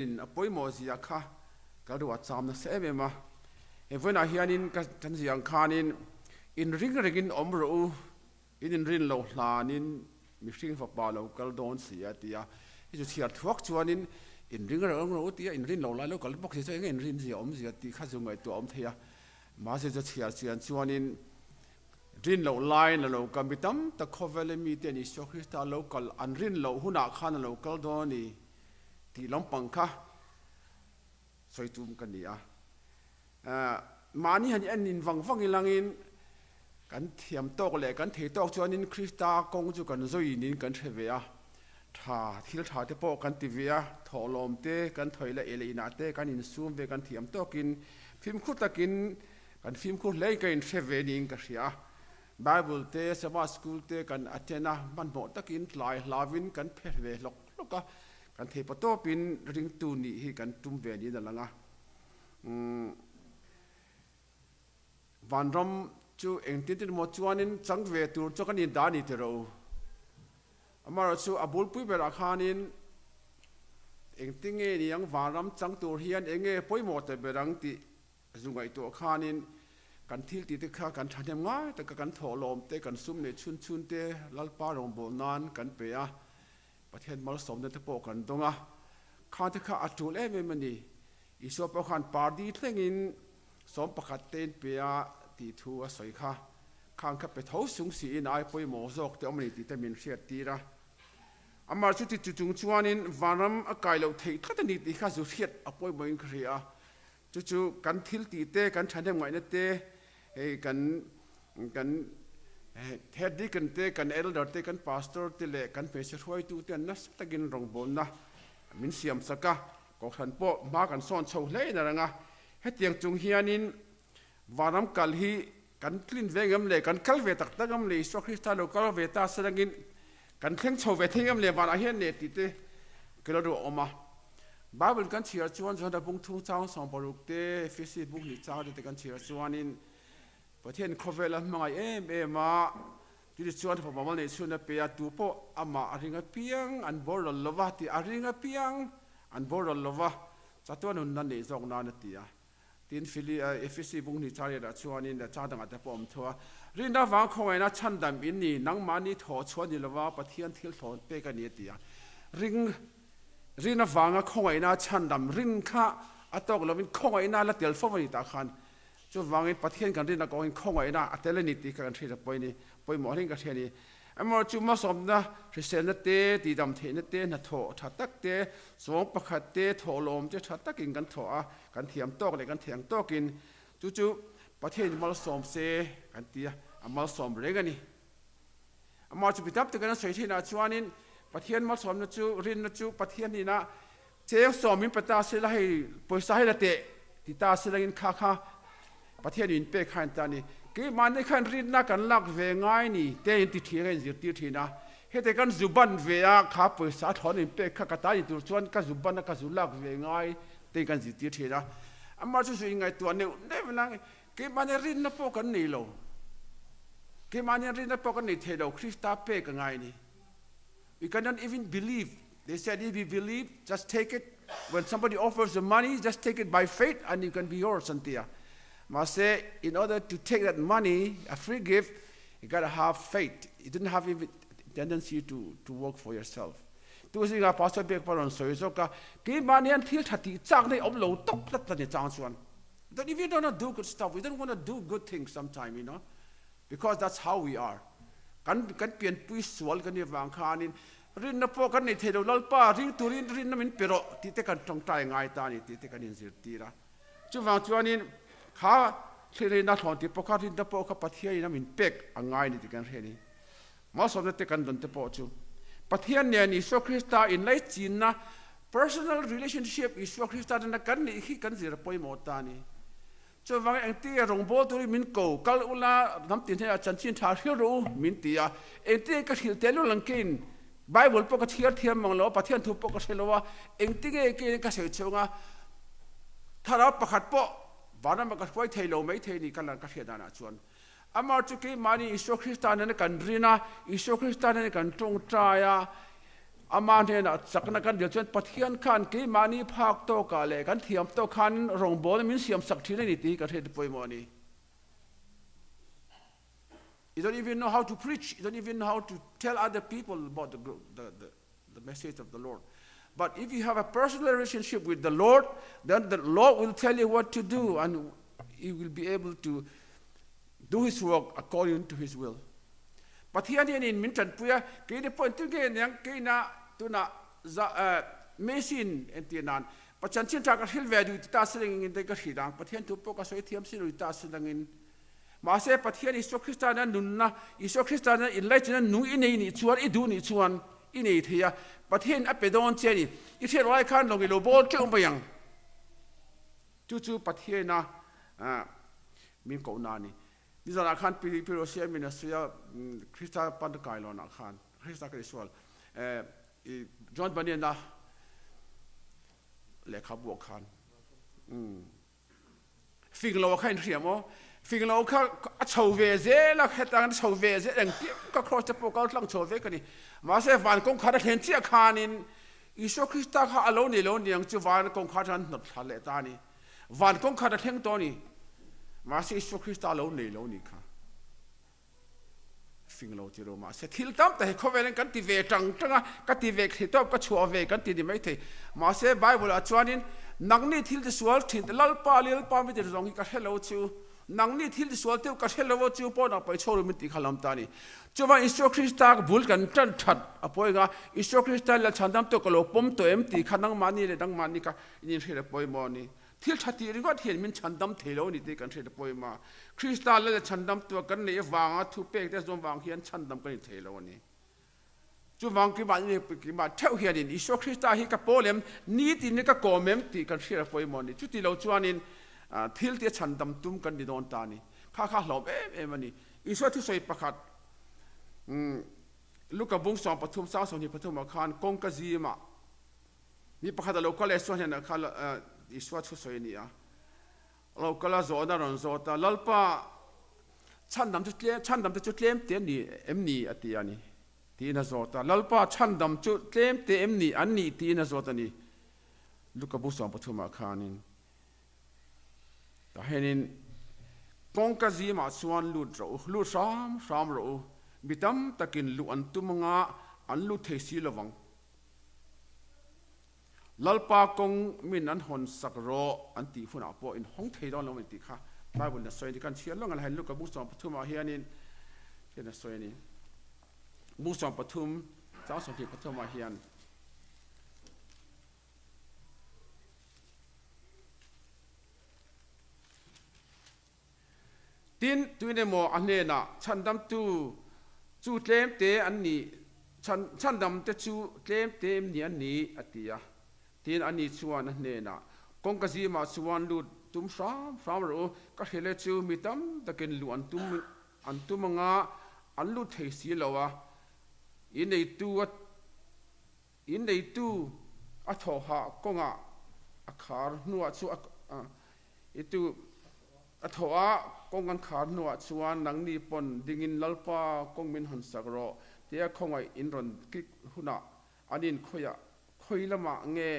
in a poimo ziaka kalwa cham na sebe ma evena hianin ka tan ziang khanin in rengin omro in rin lo hlanin mishing fa pa lokal don sia tia isu thiar thuak chuanin in ringar omro tia in rin lo la lokal box se in rin zi om zi ti kha zungai to om thea ma se cha thiar chian chuanin rin lo line lo kamitam ta khovele mi te ni sokrista lokal an rin lo hunah khan lokal don ni ti lompang kha soitum kan nia mani han an in wang ilangin kan thiam tok le kan thei tok chuanin krista kong chu kan zoi nin kan thevea tha thil tha te po kan tivia tholom te kan thoila eleina te kan in sum ve kan thiam tokin phim khutakin kan phim khu lei kan theve ning ka ria bible te sabha school te kan atena man mo takin tlai lavin kan pherve loka kan thei patopin ring tu ni hi kan tum ve ni dalanga vanram chu engtin mo chuanin changve tur chokani dani tero amara chu abul pui bera khanin engtinge ni yang vanram changtur hian enge poimo te berang ti zungai to khanin kan thil ti te kha kan thanem ngai ta kan tholom te kan sum ne chun te lalpa rong bol nan kan pe a pathian mal som ne te po kan donga kha te kha atul em mani iso pa khan party thlengin som pakhat ten pe a ti thu a soi kha khang kha pe tho sung si in ai poi mo zok te omni ti te min hriat tira amar chu ti chung chuanin varam a kai lo thei thatani ti kha zu hriat a poi moin khria chu kan thil ti te kan thanem ngai na te ei kan head deacon te kan elder te kan pastor te le kan pese roi tu te nas tagin rong bol na min siam saka ko khan po ma kan son chho hlei na ranga hetiang chung hianin varam kal hi kan clean vengam le kan kal ve tak tagam le so krista lokal ve ta sarangin kan thleng chho ve thengam le wala hian ne ti te kelo ro oma bible kan chiar chuan jona bung thu chang som paruk te facebook ni cha te kan chiar chuanin pathian khovela mangai ma ti chuan pha mamal ne chuna pe a tu po ama aringa piang an bor lova ti aringa piang an bor lova chatuan un nan ne jong na na tia tin fili fc bung ni chari da chuanin da cha dang ata pom thwa rinda wang khowai na chandam in ni nang mani tho chuan ni lova pathian thil thon pe ka ni tia rina wanga khowai na chandam rin kha atok lovin khowai na la tel fawani ta khan chu wangin pathian kan rina ko in khowai na atelani ti kan thira poini poi mo ring ka theni amor chu ma som na christian na te ti dam the na te na tho tha tak te song pakhat te tholom te tha tak in kan tho a kan thiam tok le kan thiang tokin chu pathian mal som se kan tia amal som regani amor chu pitap te kan soi thina chuanin pathian mal som na chu rin na chu pathian ni na cheu somin pata se la hei poisa hei la te ti ta se langin kha pathian in pe khan ta ni ke man ne khan rin na kan lak ve ngai ni te in ti thira in zir ti thina hete kan zuban ve a kha poisa thon in pe kha ka ta ni tur chuan ka zuban ka zulak ve ngai te kan zir ti thina amar chu sui ngai tu ne nang ke man ne rin na po kan nei lo ke man ne rin na po kan nei the lo krista pe ka ngai ni we cannot even believe. They said if you believe, just take it. When somebody offers the money, just take it by faith and it can be yours. Must say, in order to take that money, a free gift, you got to have faith. You didn't have even tendency to work for yourself. Tu sing a pastor beg for on so ka ki money and til thati chang nei om lo tok lat ta ni chang chuan. That if you don't do good stuff, we don't want to do good things sometime, because that's how we are. Kan pian pui sual kan ni wang khanin rin na po kan ni thelo lalpa ring turin rin na min pero ti te kan tong tai ngai ta ni ti te kan in zir tira chu wang chuanin kha thile na thon ti po kha rin na po kha pathia ina min pek angai ni ti kan reni ma so te kan don te po chu pathian ne ni so krista in lai chin na personal relationship is so krista na kan ni hi kan zir poi mo ta ni chu wang eng ti rong bo tu min ko kal ula nam tin ha chan chin tha hiru min ti a eng ti ka hil telu langkin bible po ka thiam mang lo pathian thu po ka selowa eng ti ge ke ka se chunga thara pakhat po bana ma ka khoi thailo mai thaini kan ka hria dana chuan amar chu ke mani iso kristan na kan rina iso kristan na kan tong traya อามาเนี่ยนะสักนักการเดียวจนปะเทียนขันกี่มานีภาคโตกาเลกันเทียมโตขันรองบอลมินเสียมสักทีนี่ตีกันเทศป่วยมอนี่ You don't even know how to preach. You don't even know how to tell other people about the message of the Lord. But if you have a personal relationship with the Lord, then the Lord will tell you what to do, and you will be able to do His work according to His will. But here in Minton, the point again, Mason and Tianan, but Chanchinta Hill value tasting in the Gashidang, but here to focus on TMC tasting in. Masa patihan iso Kristana nunna iso Kristana enlighten nu inei ni chuan idu ni chuan inei thia pathian apedon cheni ithe roi khan longi lo bol ke umbayang chu pathiana min ko nani ni zara khan pirosia minasia Krista pandakai lo na khan Krista kriswal John Banena lekha bu khan figlo khan riamo Figlo ka chove la khetang chove eng ka cross the pokal lang chove kani ma se van kong khara then chi khanin iso Krista kha alone yang chu van kong kharan not thale ta ni van kong khara theng to ni ma se iso Krista alone kha figlo ti ro ma se thil tam ta kho velen kan ti ve tang tanga ka ti ve khitop ka chuave kan ti di mai the ma se bible a chuanin nangni thil de sual thin lal pa mi de rong ka hello chu nang ni thil sual teu ka hello chu po na pai choru mi ti khalam tani chuwa iso Krista bul kan tan that apoi ga iso Krista la chandam to kalo pom to em ti khanang mani le dang mani ka in hre poi mo ni thil thati ri got hian min chandam thelo ni ti kan hre poi ma Krista la chandam to kan ne wanga thu pe te zom wang hian chandam kan thelo ni chu wang ki ban ni ki ma theu hian in iso Krista hi ka polem ni ti ne ka komem ti kan hre poi mo ni chu ti lo chuanin thil te chandam tum kan di don ta ni kha hlom mani iso thu soi pakhat luka bung som pathum sa so ni pathum khan kong ka ji ma ni pakhat lokal so hena khala iso thu soi ni a lokal zo na ron zo ta lalpa chandam chu tlem te ni emni ati ani ti na zo ta lalpa chandam chu tlem te emni anni ti na zo ta ni luka bung som pathum khanin Henin kongkazi ma suan lut ram ro bitam takin lu antumanga anlu thesi lawang lalpa kong min an hon sakro anti phuna po in hong thei don lo ti kha bible na soi kan chian long al han lu ka bu som pathum hianin na soi ni bu som pathum cha so ki pathum hian tin tuine mo ane na chandam tu chu tlem te anni chandam te chu tlem te ni anni atia tin ani chuan ane na kongkazi ma chuan lut tum sam ro ka hele chu mitam takin lu antumanga anlu theisi lowa inei tu athoha konga akhar nuwa chu itu athoa kongan khar nuwa chuan nangni pon dingin lalpa kongmin hon sakro tia khongai inron ki hunah anin khoilama nge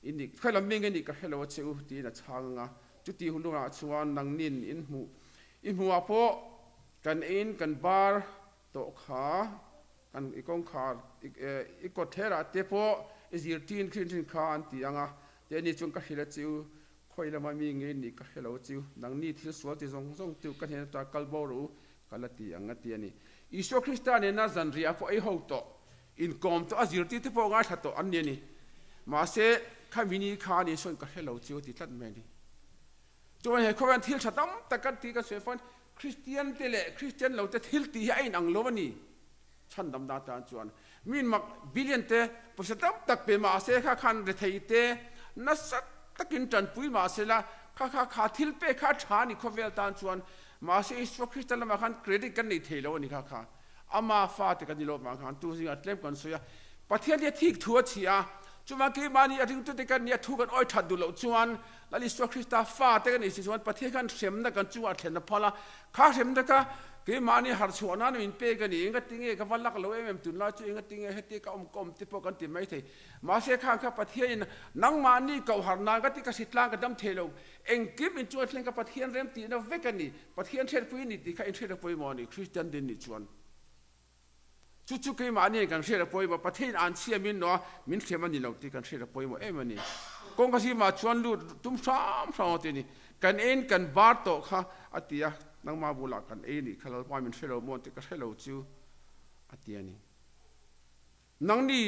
ini khailam menge ni ka hello cheu ti na changa chuti hununga chuan nangnin inmu apo kan bar to kha kan ikong khar ikothera tepo izirtin khin khan ti anga te ni chung ka hila cheu khoilama mi nge ni ka hello cheu nangni thil sual ti zong tu ka he ta kalboru kalati anga ti ani iso Kristane na zanria po ai ho to in kom to azirti te po nga thato anni ni ma se khamini khani son ka hello cheu ti tlat me ni chuan he khowan thil thatam takat ti ka sefan Christian tele Christian lo te thil ti ai ang lo ni chandam da ta chuan min mak billion te posatam tak pe ma se kha khan re thei te na sat takin tan pui ma se la kha thil pe kha thani khovel tan chuan ma se iso Christian ma khan credit kan nei thelo ni kha ama fa te kan lo ma khan tu sing atlem kan soya pathian dia thik thua chia chuma ki mani ating tu te kan nia thu kan oi that du lo chuan lali iso Christa fa te kan isi chuan pathian kan sem na kan chuwa thlen na phala kha sem da ka cái mà ni har chuan an min pe cái ni ngat tinge ka walak lo em tun la chu ngat tinge heti ka kom ti po kan ti mai thei ma se khang kha pathian nang ma ni ko har na ga ti ka sitlang ka dam thelo eng kim in chu thleng ka pathian rem ti na vekani pathian ther pui ni ti kha in ther pui mo ni Christian din ni chuan chu cái mà ni kan ther pui ma pathian an chia min no min thema ni lo ti kan ther pui mo em ani kong ka si ma chuan lu tum sam ti ni kan en kan bar to kha atia nang ma bula kan ni khalal pa min shelo mon te ka shelo chu atiani nang ni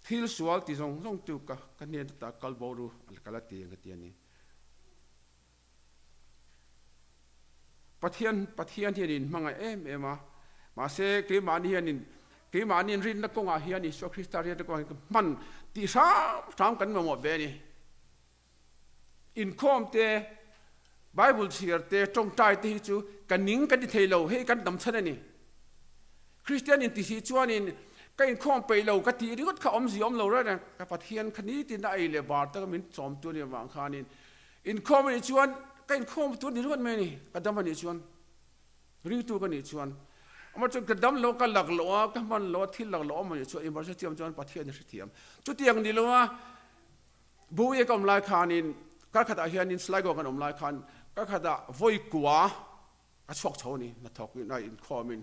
thil sual ti zong tu ka kan ne ta kal boru al kala ti ang atiani pathian hianin manga ema ma se ke mani hianin ke mani rin na ko nga hiani so kristarian ko man ti sam kan mo be ni in kom te Bible here te trong tai te chu kan ning kan thei lo he kan dam chana ni Christian in ti si chuan in kain khom pe lo ka ti ri got kha om zi om lo ra na ka pathian khani ti na ai le bar ta min chom tu ni wang khanin in khom ni chuan kain khom tu ni ron me ni ka dam ni chuan ri tu ka ni chuan ama chu ka dam lo ka lak lo ka man lo thil lak lo ma ni chu emergency am chuan pathian ni thiam chu tiang ni lo wa bu ye kom lai khanin ka khata hian in slide go kan om lai khan ka khada voi kwa a chok choni na thok na in khomin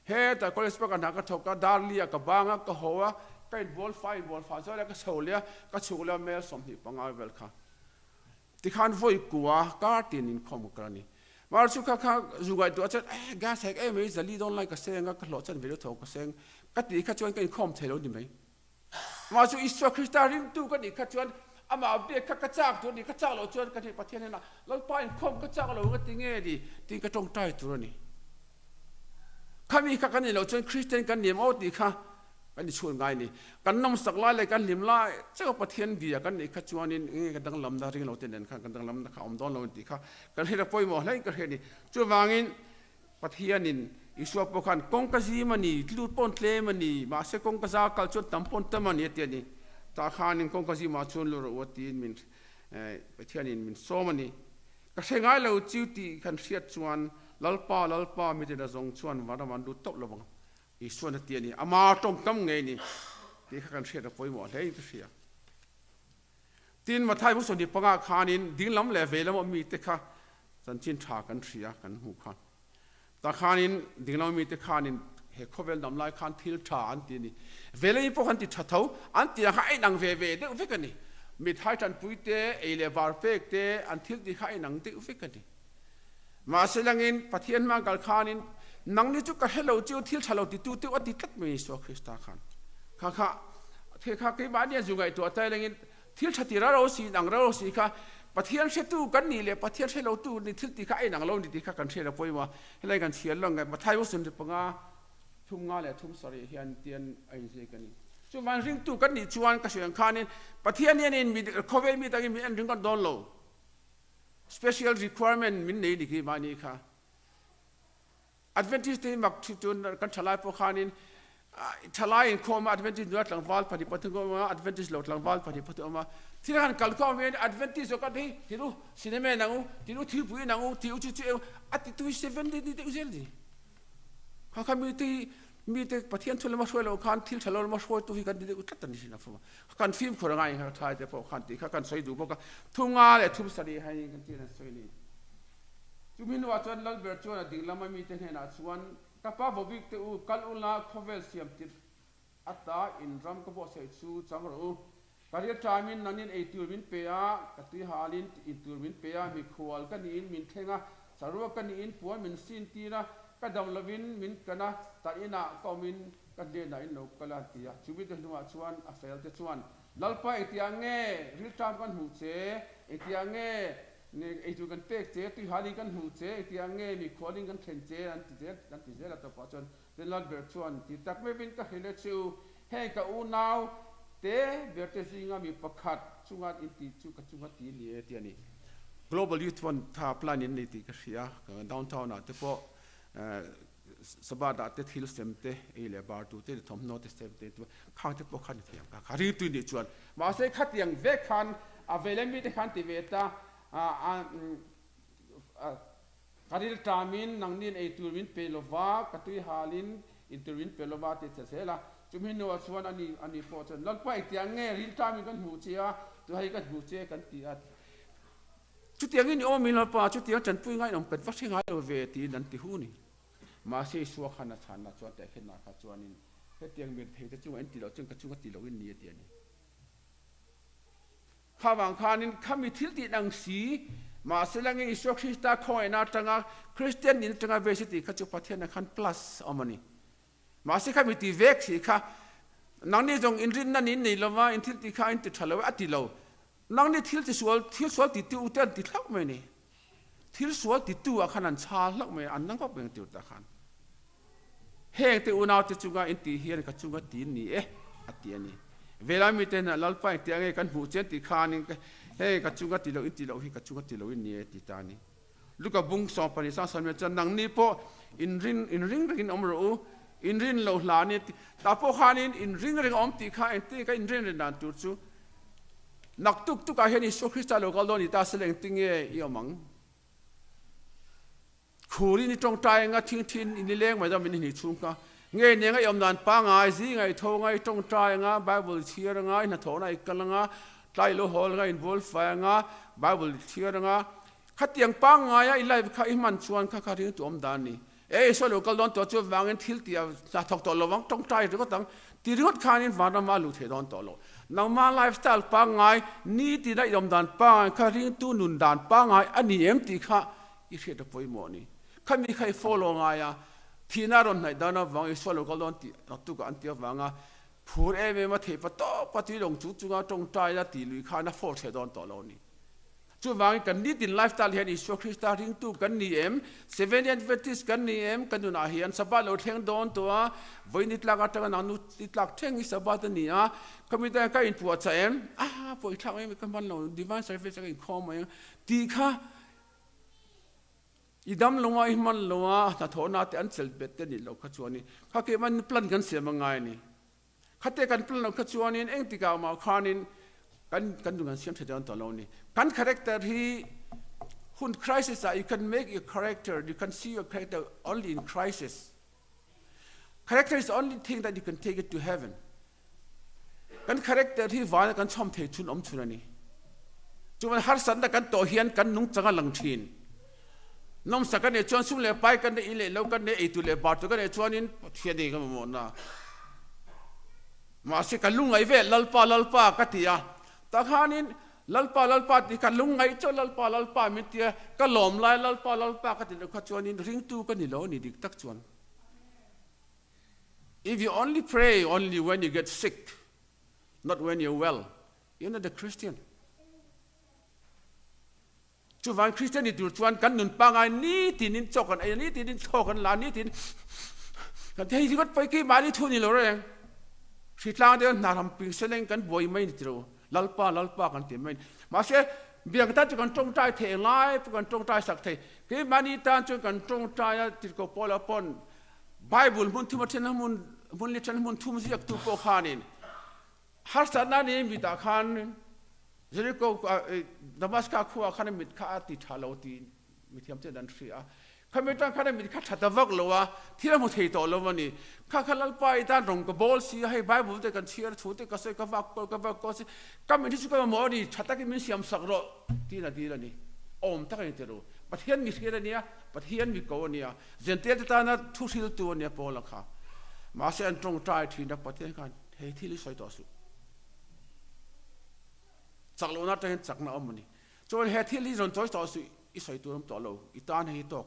he ta college pa kan ka thok ka darlia ka banga ka howa ka ball fa zo la ka solia ka chula mel som hi panga vel kha ti khan voi kwa ka tin in khom krani mar chu kha zugai to cha gas hek e me zali don like ka senga ka lo chan video thok ka seng ka ti kha chuan ka in khom thelo ni mai mar chu iswa kristarin tu ka ni kha chuan ama be ka chak tu ni ka chak lo chuan ka ni pathian na lo pa in khom ka chak lo ga ti nge di ti ka tong tai tu ni khami ka kan ni lo chuan Christian kan ni mo ti kha kan ni chun ngai ni kan nom sak lai le kan lim lai cha pathian bia kan ni kha chuan in nge ka dang lam da ring lo ten den kha kan dang lam da kha om don lo ti kha kan he da poi mo lai ka he ni chu wangin pathian in iswa po khan kong ka ji mani tlut pon tle mani ma se kong ka za kal chu tam pon tam ani ti ni ta khanin kong ka ji ma chun lo ro tin min pathian in min so mani ka sengai lo chiu ti khan siat chuan lalpa mi te da zong chuan wada man du top lo bang i suan ti ni ama tong kam nge ni ti khan siat poi mo hlei ti sia tin ma thai bu so ni panga khanin ding lam le ve lam mi te kha chan chin tha kan sia kan hu kha ta khanin ding lam mi te khanin he khovel dam lai khan thil tha an ti ni vele po khan ti thatho an ti ha ai nang ve de ve kan ni mi thai chan pui te e le bar pek te an thil ti khai nang te ve kan ni ma selangin pathian ma gal khanin nang ni chu ka hello chu thil thalo ti tu te ati tat me so krista khan kha the kha ke ba dia jungai to tai langin thil thati ra ro si nang ro si kha pathian se tu kan ni le pathian se lo tu ni thil ti kha ai nang lo ni ti kha kan se ra poi ma helai kan sial long ma thai wo sun de panga thum nga le thum sari hian tian ai je kan ni chu man ring tu kan ni chuan ka siang khanin pathian ni in mi khove mi ta mi en ring kan don lo special requirement min nei di ki ma ni kha advantage te mak chun kan thalai po khanin thalai in khoma advantage not lang wal phadi pathu ma advantage lot lang wal phadi pathu ma thiran kal ko men advantage ka di tiru cinema nangu tiru thipu nangu tiu chu chu ati tu 70 di te uzel di kha mi te pathian thul ma shwelo khan thil thalol ma shwoi tu hi kan di utat ni sina fo kan film khora ngai ha thai te po khan ti kha kan soi du bo ka thunga le thum sari hai kan ti na soi ni chumin wa chan lal ber chuan ding lama mi te na chuan ka pa bobik te u kal ula khovel siam ti ata in ram ko bo se chu chang ro kariya tamin nanin ei tur min pe a ka ti halin in tur min pe a mi khwal kan in min thenga sarwa kan in puan min sin ti na ka dam lovin min kana ta ina ko min ka de na in no kala tia chubi te luma chuan a fel te chuan lalpa etiange ril tam kan hu che etiange ne ei tu kan pek che ti hali kan hu che etiange mi khoding kan thlen che an ti je la to pa chuan den lat ber chuan ti tak me bin ka hele chu he ka u naw te ber te singa mi pakhat chunga in ti chu ka chunga ti li e ti ani global youth one tha plan in ni ti ka sia downtown na te po sabada te thil sem te ele bar tu te thom no te sem te khang te po khan thiam ka khari tu ni chuan ma se khat yang ve khan a velemi te khan ti ve ta karil tamin nang nin ei turin pelova katui halin in turin pelova te chela chumin no chuan ani po chan lal pai tiang nge ril tamin kan hu chia tu hai kan hu che kan ti at chu tiang in o min pa chu tiang chan pui ngai nom kan phát ngai lo ve ti nan ti hu ni ma se suwa khana chana chuan te khen na kha chuan in he tiang mir thei te chu an ti lo chung ka chung ti lo in ni ti ani khawang khanin khami thil ti nang si mà sẽ là người Israel Christa coi na tanga Christian in tanga versity khá chụp phát hiện khăn plus omani mà sẽ khai bị vek gì khá nang ni dòng Inring na nín này lova in thil ti khá in ti thalo ati lo nang ni thil sual ti tu utan ti thak me ni thil sual ti tu a khanan cha lak me an nang ko beng ti ta khan heng te unau te chunga in ti hian ka chunga ti ni ati ani vela mi te na lalpai ti ange kan hu chen ti khanin hey kachunga tilo hi kachunga tilo in nie titani luka bung so pani sa san me chan nang ni po inring omro inrin lo hla ni ta po khanin inring om ti kha enti ka inrin dan tu chu nak tuk tuk a hen isu krista lokal don ita seleng tinge iomang khuri ni tong tai nga thin in leng ma jam ni chung ka nge ne nga yom dan pa ngai zi ngai tho ngai tong tai nga bible chiar nga na tho nai kal nga tai lo hol nga involve fa nga bible chiar nga khatiang pa nga ya ilai kha iman chuan kha ring tu om dan ni so lokal don to chu wangin thil tia sa thok to lo wang tong tai ro tang ti ringot khanin vana ma lu the don to lo nang ma lifestyle pa ngai ni ti dai yom dan pa kha ring tu nun dan pa ngai ani em ti kha I hre to poi mo ni khami khai follow nga ya thina ron nai dana wang so lokal don ti tu ka an ti wanga phur em ma the pa to pa ti long chu chu nga tong tai la ti lui kha na for the don to lo ni chu wang kan ni tin lifestyle hian I so Christa ring tu kan ni em 7 Adventist kan ni em kan nu na hian saba lo theng don to a voinit la ka ta na nu titlak theng I saba ta ni a kamita ka in pu cha em poi thang em kan ban lo divine service ka in khom ai ti kha idam longa I man longa ta thona te an sel bet te ni lo kha chuani kha ke man plan kan se mangai ni khate kan plan lo kha chuani eng ti ka ma khanin kan dungan siam the don to lo ni kan character hi hun crisis you can make your character you can see your character only in crisis character is the only thing that you can take it to heaven kan character hi wa kan chom the chun om chunani chuman har san da kan to hian kan nung changa lang thin nom sakan e chon sum le pai kan ne ile lo kan ne e tu le ba tu kan e chonin thiani ka mo na ma se kalungai ve lalpa katia ta khanin lalpa ti kalungai cho lalpa mitia kalom lai lalpa katin kha chonin ring tu kan ni lo ni dik tak chuan if you only pray only when you get sick not when you're well you're not a Christian chu van Christian ni tu chuan kan nun pa ngai ni tin in chokan ai ni tin in chokan la ni tin kan thei ri got pai ki mari thu ni lo reng thitlang de na ram ping seleng kan boi mai ni tro lalpa kan ti mai ma se biang ta chu kan tong tai the lai kan tong tai sak thei ki mani tan chu kan tong tai ti ko pola pon bible mun thu ma chen mun le chen mun thum ziak tu po khanin har sa na ni mi ta khan Jericho Damascus khuwa khan mit kha ti thalo ti mi thiam te dan thria khameta khan mit kha thatawak lowa thira mu thei to lo mani kha khalal pai ta rong ko bol si hai bible te kan chiar thu te ka se ka vak ko se kam ni chu ka mo ni thata ki min siam sak ro ti na ni om ta kan te ro pathian mi khera nia pathian mi ko nia jente ta na thu sil tu nia pola kha ma se an tong tai thi na pathian kan hei thili soi to su chaklo na ta hen chakna omani chon he thili ron choi to su I soi tu rom to lo I tan he to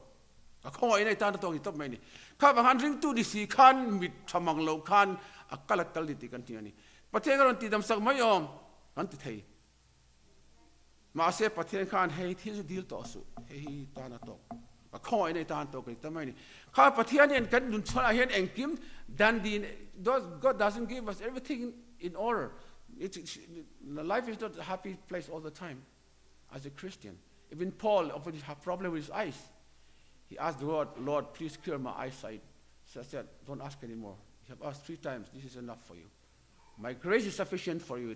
a khoi nei tan to I top mai ni kha ba han ring tu di si khan mit thamang lo khan akalak kal ti kan ti ani pathe ron ti dam sak mai om kan ti thei ma se pathe khan he thil dil to su he tan to a khoi nei tan to ki ta mai ni kha pathe an kan dun chona hen engkim dan din God doesn't give us everything in order. Life is not a happy place all the time as a Christian. Even Paul often had a problem with his eyes. He asked the Lord, please cure my eyesight. So I said, don't ask anymore. You have asked 3 times. This is enough for you. My grace is sufficient for you.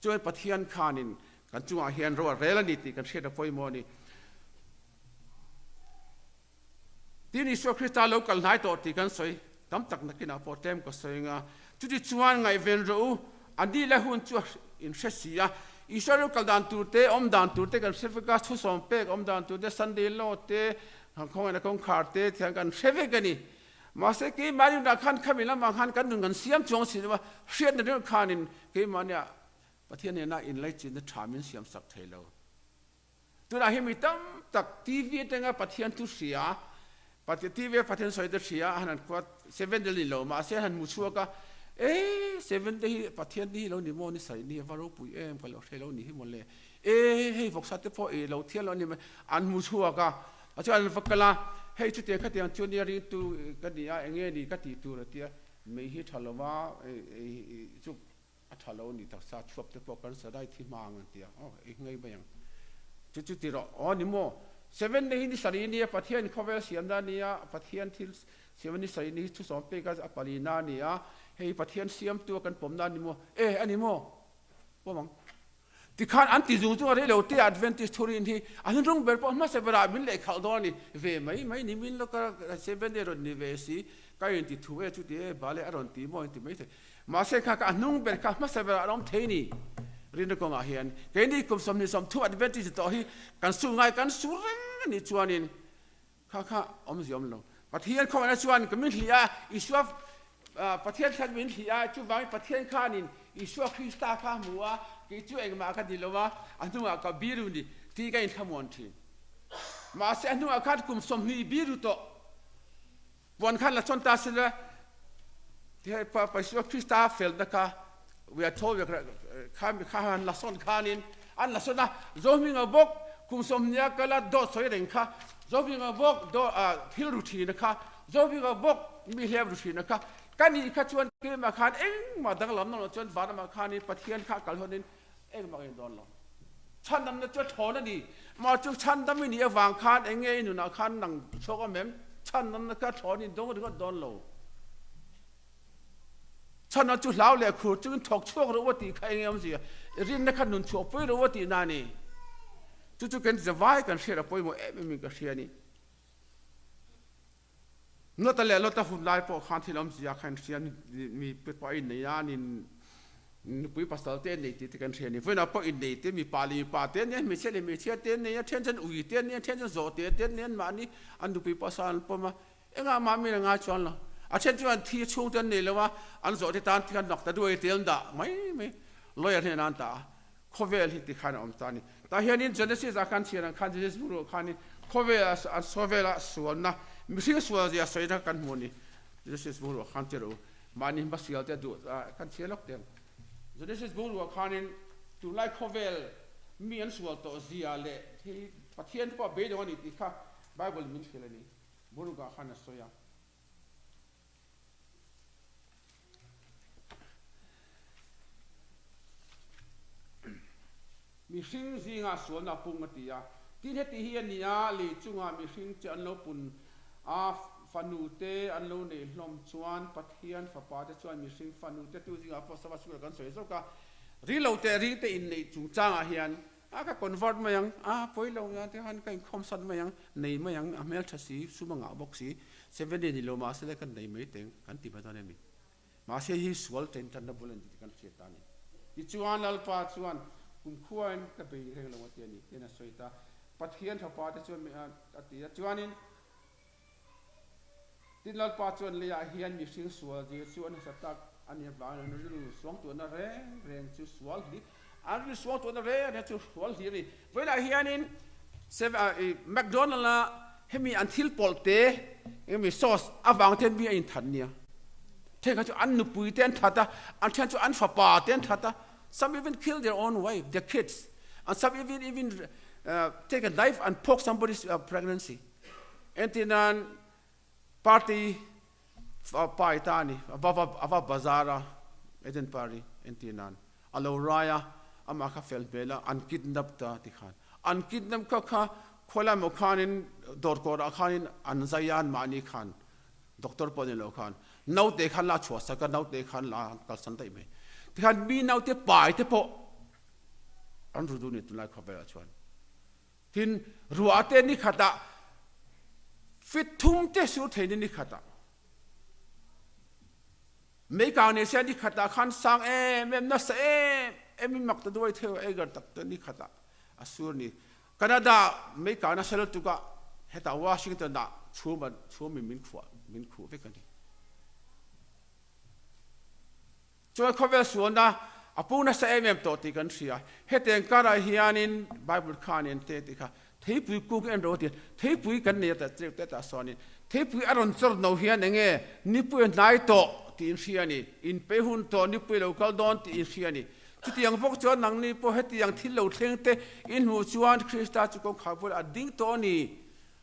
Join Pathian Khanin, kan chunga hian ro relanity kan share the poi moni. tin Isu Christa lokal nai to ti kan soi tam tak na kina po tem ko soi nga chu ti chuan ngai ven ro andi la hun chu in shesia Isu lokal dan tu te om dan tu te kan sefika thu som pe om dan tu te Sunday lo te khong na kong khar te thiang kan seve gani ma se ke mari na khan khamila ma khan kan ngan siam chong si wa hriat na khanin ke mania pathian na in lai chin na thamin siam sak thailo tu na himi tam tak TV tenga pathian tu sia pathian TV pathian soi da sia hanan ko 7 deli lo ma se han muchuaka 7 dei pathian ni lo ni mo ni sai ni varo pui em ko lo thelo ni hi mo le hei vok sat te pho lo thian lo ni an muchuaka acha an fakala hei chu te khatiang chu ni ri tu ka ni a enge ni ka ti tu ra tia me hi thalowa chu athalo ni tak sa chuap te po kan sa dai thi mang an tia ngai ba yang chu ti ro ni mo 7 ni ni sari ni pathian khovel siam da ni a pathian thil 7 ni sari ni chu som pe ka apali na ni a hei pathian siam tu kan pom na ni mo ani mo po mang ti khan anti zu chu re lo te advantage thori ni an rong ber po ma se bra min le khal do ni ve mai ni min lo ka 7 de ro ni ve si ka yin ti thu e chu te ba le aron ti mo ti mai the ma se kha ka anung ber ka ma se bra rom the ni rin ko nga hian ke ni kum som ni som thu advantage to hi kan su ngai kan su reng ni chuanin kha om ziom lo pathian kho na chuan ka min hlia Isu pathian thak min hlia chu wang pathian khanin Isu Christa kha muwa ki chu eng ma ka dilowa anunga ka biru ni ti ka in thamon thi ma se anunga khat kum som ni biru to bon khan la chon ta sila the pa Isu Christa fel da ka we are told khan la son khanin an la sona zohminga bok kum som nya kala do soi reng kha zohminga bok do thil ruthi na kha zohminga bok mi lev ruthi na kha kani kha chuan ke ma khan eng ma dang lam no chuan var ma khani pathian kha kal honin eng ma in don lo chan nam na chu thona ni ma chu chan dam ni awang khan enge nu na khan nang choka mem chan nam na ka thoni dong ri don lo chan na chu lau le khu chu thok chuak ro ti kha enge am si rin na khan nun chu poi ro ti na ni chu kan zawai kan share poi mo mi ka share ni no ta le lo ta hu lai po khan thilam sia khan sia mi pe pa in ya nin pui pasal te nei ti kan share ni foi na po in nei te mi pali pa te ne mi se le mi sia te ne ya tension ui te ne tension zo te ne ma ni an du pui pasal po ma enga ma mi nga chon lo a chen chuan thi chung ten ne lo wa an zo te tan kan nok ta du e tel da mai lawyer ne nan ta khovel hi ti khan om ta ni ta hianin Genesis a kan chian khan Genesis buru khani khovel a sovela suan na mi sia suan ya sai da kan moni Genesis buru khan te ro mani basial te du kan chian lok te Genesis buru khanin tu lai khovel mi an sual to zia le thi pathian pa be do ni ti kha Bible min khelani buru ga khan soya mi sing zinga suan na pung atia tin he ti hi ania le chunga mi sing chan lo pun a fanu te an lo ne hlom chuan pathian fa pa te chuan mi sing fanu te tu zinga po sawa su kan soi so ka ri lo te ri te in nei chung changa hian a ka convert ma yang poi lo ya te han kai khom san ma yang nei ma yang amel thasi su ma nga box si 7 ni lo ma se le kan nei mai teng kan ti ba ta ne mi ma se hi swal ten tan na bulan ti kan che ta ni ti chuan al pa chuan kum khuan ka be reng lo ti ni tena soita pathian tha pa te chuan mi ati chuanin tin lal pa chuan le ya hian mi sing sual ji chuan sa tak ani ba na ru suang tu na reng chu sual hi an ru suang tu na ne chu sual hi ri vela hianin McDonald la hemi until polte mi sauce awang ten mi in than nia the ka chu an nu pui ten thata an chan chu an fa pa ten thata. Some even kill their own wife, their kids. And some even take a knife and poke somebody's pregnancy. And then party paitani, ava bazara, eden pari, and then alo raya, amaka fel bela, and kidnapped tikhan. And kidnapped kaka, kola mokanin, dorkora khanin, and zayan mani khan, Dr. Ponelo khan. Now they can la chwasaka, now they can la kalsanta me. Kan mi nau te pai te po an ru du ni tu lai khovela chuan tin ruate ni khata ฟิตทุ่มเตสูเทนินิขัดไม่กางเนี่ยเสียนิขัดขันสังเมนัสมิมักตะด้วยเทวกันตักตะนิขัดอาสูนี่แคนาดาไม่กางน่ะเสลตุกะเหตุวอชิงตันน่ะชัวมินขวเวกันนี่จอยเขาเวสวนนะอาปูน่ะเสียเมมโตติกันเสียเหตุการณ์การเฮียนินไบเบิลคานินเตติค่ะที่ปุยกูเอ็นโรติที่ปุยกันเนี่ยแต่เจ้าแต่สอนนี่ที่ปุยอารมณ์จดโนเฮียนเงี้ยนิปุยนายโตตีนเสียนี่อินเปหุนโตนิปุยเราเขาโดนตีนเสียนี่จุดยังพวกจวนนังนี่พอเหตุยังที่เราเทงเตอินหูจวนคริสต์จุกงขาบุลอดิ้งโตนี่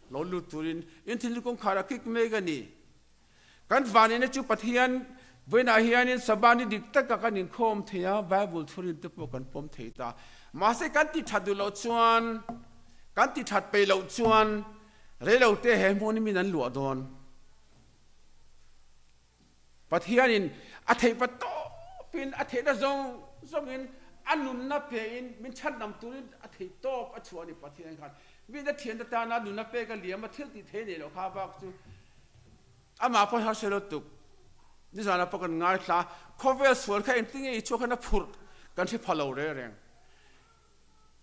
เราลุตุรินอินที่ลุกงขารักิกเมกันนี่กันวานี่จุปัทยันเวน่าเฮียนินสบานิดิกตะกันนินโคมเทียไบเบิลทุรินตุปกันปมเทียตามาเสกันติทัดดูเราจวนกันติทัดไปเราจวนเรื่องเราเตะเหมนี่มีนั้นหลวดอนปัทยานินอัฐิปัตโตเป็นอัฐิระจงอินอันนุนนับเป็นมินชัดนำตุรินอัฐิโตอัจฉริปัทยานิกันวินาทีนั้นตานานุนนับเป็นกันเลี้ยงมาเที่ยวติเทนี่เราข้าบักจูอามาพอเขาเสด็จตุกนี่จะนับประกันง่ายค่ะข้อเวสส่วนแค่อินทิ้งอีชั่วขณะพูดกันที่พอเราเรื่อง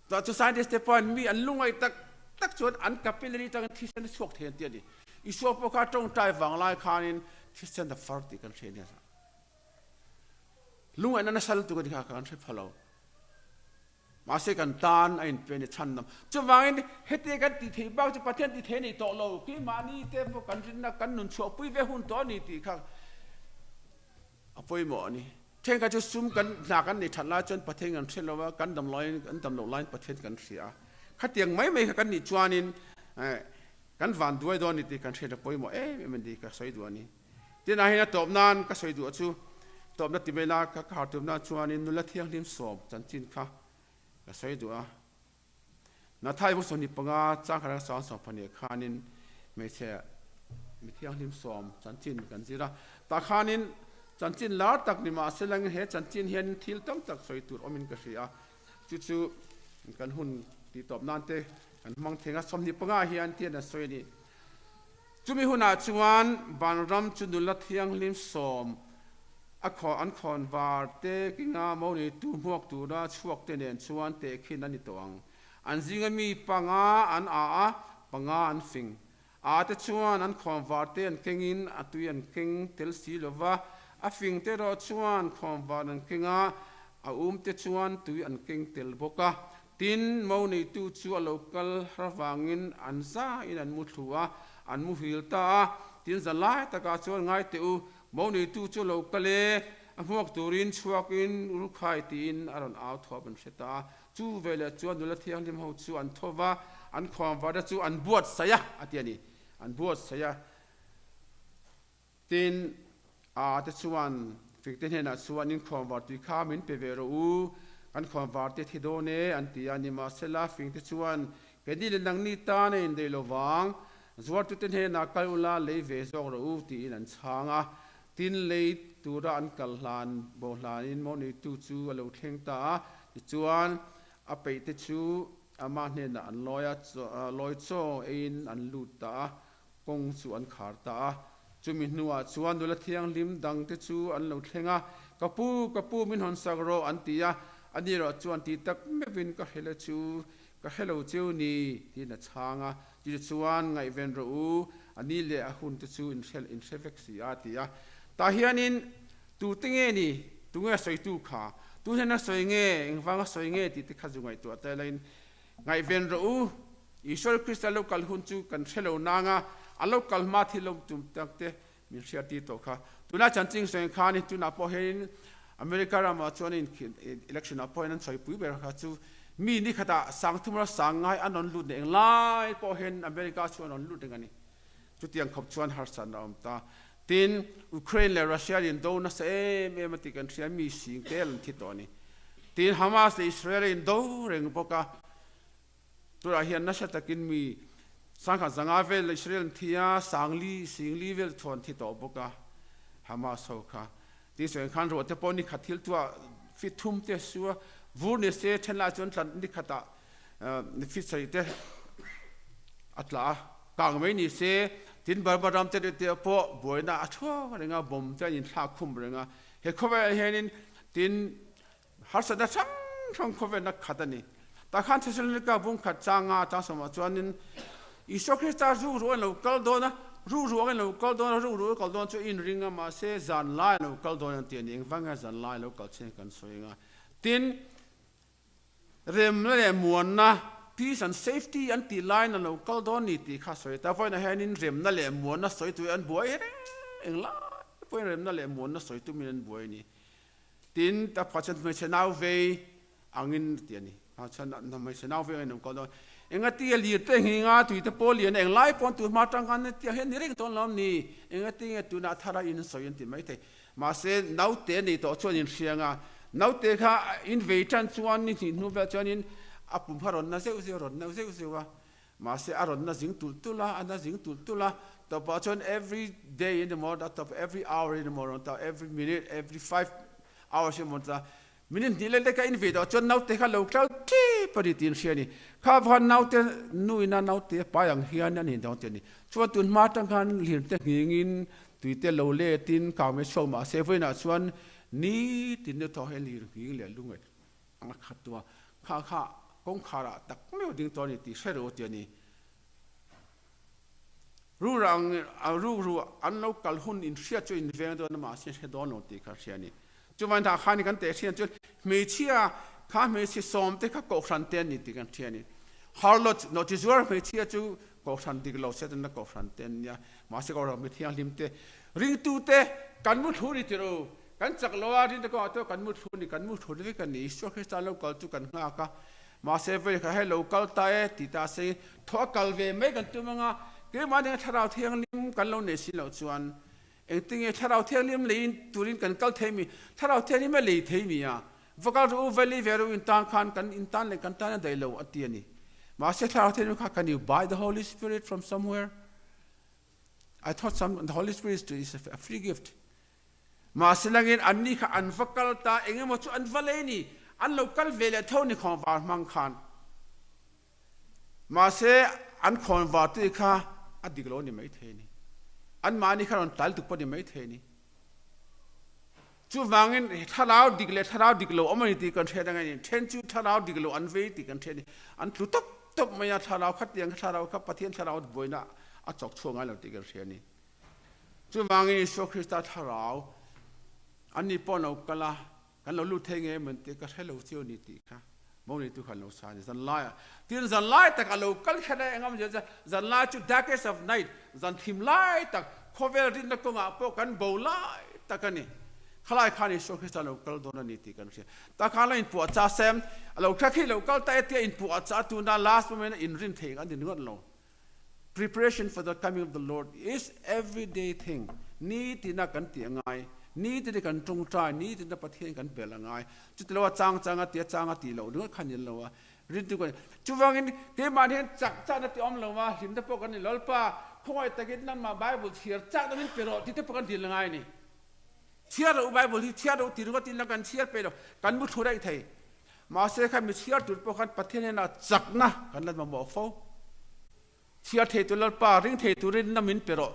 แต่จุดสายที่สเตปอนมีอันลุงไอ้ตักชวนอันกับเป็นเรื่องที่ฉันชกเทียนเตียดีอีชั่วพวกเขาจงใจฝังลายคานินที่ฉันจะฟังติกันเทียนเนี่ยลุงไอ้นั่นสั่งตัวที่เขากันที่พอเรามาเสกันตานไอ้เป็นชั้นนำจะวางเหตุการณ์ที่ที่บ้าจะประเทศที่เทนี่โตเราที่มานี่เทพกันจินนักกันนุนชัวปุ้ยเวหุนตัวนี่ที่เขาปุ้ยหมอนี่เช่นกันจะซุ่มกันหนักกันในชั้นละจนประเทศกันเช่นเราว่ากันดำลอยกันดำลอยประเทศกันเสียขัดยังไม่กันนี่จวนินกันวันด้วยตัวนี่ที่กันเช่นปุ้ยหมอมันดีก็สวยตัวนี้ที่ไหนนะตบนานก็สวยตัวชูตบนัดที่เวลาก็ขาดตบนานจวนินนุลเที่ยงริมสอบจันจินค่ะก็สวยตัวนาไทยผู้สนิทปังอาจ้างคณะสอนสอบพันธุ์ขานินไม่ใช่ไม่เที่ยงริมสอบจันจินกันสิละตาขานินจันจินลาตักนิมาเสลังเหตุจันจินเห็นทิลตั้งตักสวยตัวอมินกษีอาจู่ๆกันหุ่นตีตบนานเตกันมังเทงะสมนิปงาเฮียนเตียนสวยนี่จุมีหุ่นอาจวนบานรำจุนุลเทียงลิมสมอักขออันขอนวาร์เตกิงาโมนิตูหมวกตูราชวกเตเนนชวนเตขินันนิตวังอันจิงมีปังอาอันปังอาอันฟิงอาเตชวนอันขอนวาร์เตอันเก่งินอัตุยันเก่งเทลซีลวะอาฟิงเตรอชวนขอนวาร์อันเก่งอาเตชวนตุยอันเก่งเทลบกะตินโมนิตูชัวlokalระวังินอันซาอินันมุทัวอันมุฮิลตาตินจะไล่ตะกาชวนง่ายเตอูโมนิตูชัวlokalพวกตูรินชวกินรุขายตินอารอนเอาทอบันเชตาจูเวลจวนดุลเทียงลิมหูจูอันทว่าอันความว่าจูอันบวชสยะอาทิตย์นี้อันบวชสยะตินเตชวนฟิกเตนเฮนัชวนนินความว่าตุยข้ามินเปเวรูอันความว่าเตทิโดเนอันที่อันนี้มาเซลาฟิงเตชวนเกดีเลนังนิตาเนอินเดลวังสวัสดิ์ตุเตนเฮนักกัลลาเลเวซอกรูตีนันช่างตินเลตูราอันกัลลานโบลานินโมนิตูจูอลูเทงตาจวนอเปตจูอามาเนนอันลอยโซอินอันลูตากงจวนขาตาจุมินัวจวนดุลเทียงลิมดังเตจูอันลูเทงกปูมินหอนสักโรอันตียอันนี้เราจวนตีตักไม่เป็นก็เฮลจูก็เฮลจูนี่ที่นัดช่างจีจวนไงเวนรูอันนี้เลยหุ่นเตจูอินเชฟเฟกซิอาตียตาเฮียนินตูติงเงนี่ตูเงสวยตูขาตูเห็นนักสวยเงอิงฟังสวยเงที่ติดขัดจุงไงตัวแต่ละไงเวนรูอิสราเอลคริสต์ลูกลหุ่นจูกันเชลนางอันลูกลมาที่ลงจุ่มตั้งเตมิเชียตีโตค่ะตูน่าจันจิงสวยขานี่ตูน่าพอเห็นอเมริการามาชวนelection พอเห็นสวยปุยเบอร์ค่ะจูมีนี่ขดาสังทุมระสังไงอันนั้นลุดเองไล่พอเห็นอเมริกาชวนอันลุดเองนี่จุดยังขับชวนฮาร์สันเราตาตินอุเครนและรัสเซียอินโดนัสมาติกันเสียมีสิ่งเตลที่ตัวนี้ตินฮามาสและอิสราเอลอินโดเร่งปกะตัวเฮียนนัชตะกินมีสังขารสังอาเวลอิสราเอลที่สังลีสิ่งลีเวลทวนที่ตัวปกะฮามาสโอค่ะที่ส่วนขันรถเทปนี้ขัดทิลตัวฟิตทุ่มเตสัววูนิเซเทนลาจนทันนี่ขัดฟิตใส่เตอัตลากางไม่นิเซ tin barbaram te te po boina atho renga bom te in tha khum renga he khobe henin tin harsada sang khobe na khatani ta khan thesel ka bung khat changa ta sama chuanin isokhrista ru ro lokal dona ru lokal dona ru lokal don chu Inring ma se zan lai lokal dona ti ning wanga zan lai lokal chen kan soinga tin rem le muan na peace and safety anti line and local don ni ti kha soi ta point ha nin rem na le muan na soi tu an buai eng la point rem na le muan na soi tu min buai ni tin ta pachan me chenau ve angin ti ni pachan na me chenau ve en local don enga ti li te hinga tu te polian eng lai pon tu ma tang kan ti hen ring ton lam ni enga ti tu na thara in soi in ti mai te ma se nau te ni to chon in sianga nau te kha in ve chan chuan ni nu ve chuan in apum pharon na se ron na se wa ma se aron na jing tul ana jing tul to pa chon every day in the morning of every hour in the morning to every minute every 5 hours in morning minute ni le ka in ve to chon nau te kha lo tau ti pari tin sia ni kha bhan nau te nu ina nau te pa yang hian ani dong te ni chuan tun ma tang khan lir te ngin tuite lo le tin ka me so ma se voi na chuan ni tin ne to he lir hi le lungai ang khatwa kha kong khara tak me ding to ni ti sero ti ni ru an local hun in sia chu in veng do na ma se do no ti kha sia ni chu man tha khan kan te sian chu me chia kha me si som te kha ko san ten ni ti kan sia ni harlot notizuar me chia chu ko san ti lo se na ko san ten ya ma se ko me thiang lim te ring tu te kan mu thu ri ti ro kan chak lo a rin te ko to kan mu thu ni kan ni so khe sta lo kal chu kan nga ka ma se ve kha he local ta e ti ta se tho kal ve me kan tu manga ke ma ne tharau thiang lim kan lo ne si lo chuan eng ting e tharau thiang lim lein turin kan kal themi tharau thiang lim le themi ya vocal ru valley veru in tan khan kan in tan le kan tan dai lo ati ani ma se tharau thiang kha can you buy the Holy Spirit from somewhere? I thought the Holy Spirit is a free gift ma se langin anni kha an vocal ta eng mo chu an valley ni an local vele thoni khon war mang khan ma se an khon war ti kha adiglo ni mai theni an mani khan tal tu podi mai theni chu wangin tharau diglo omani ti kan theda ngani then chu tharau diglo an ve ti kan theni an tu top maya tharau khat yang tharau kha pathian tharau boina a chok chunga lo ti kan theni chu wangin so Krista tharau ani pono kala kan lo lu thenge men te ka hello tio ni ti kha mo ni tu khan lo sa ni zan lai tin zan lai ta ka lo kal khana engam je zan lai chu darkest of night zan thim lai ta khovel rin na ko nga po kan bo lai ta ka ni khalai khani so Krista lo kal don ni ti kan se ta khala in pu cha sem lo thakhi lo kal ta te in pu cha tu na last moment in rin theng an din ngot lo preparation for the coming of the Lord is everyday thing ni ti na kan ti ngai ni ti kan tung trai ni ti na pathian kan belangai chu lo changa ti lo nu khan yin lo wa rin tu kan chu wangin ke man hen chak cha na ti om lo wa him da po kan ni lolpa khoi ta git nan ma bible thier chak na min pero ti te po kan dil ngai ni thier u bible hi thier u ti ru ti na kan thier pero kan mu thurai thai ma se kha mi thier tu po kan pathian na chak na kan la ma mo fo thier the tu lolpa ring the tu rin na min pero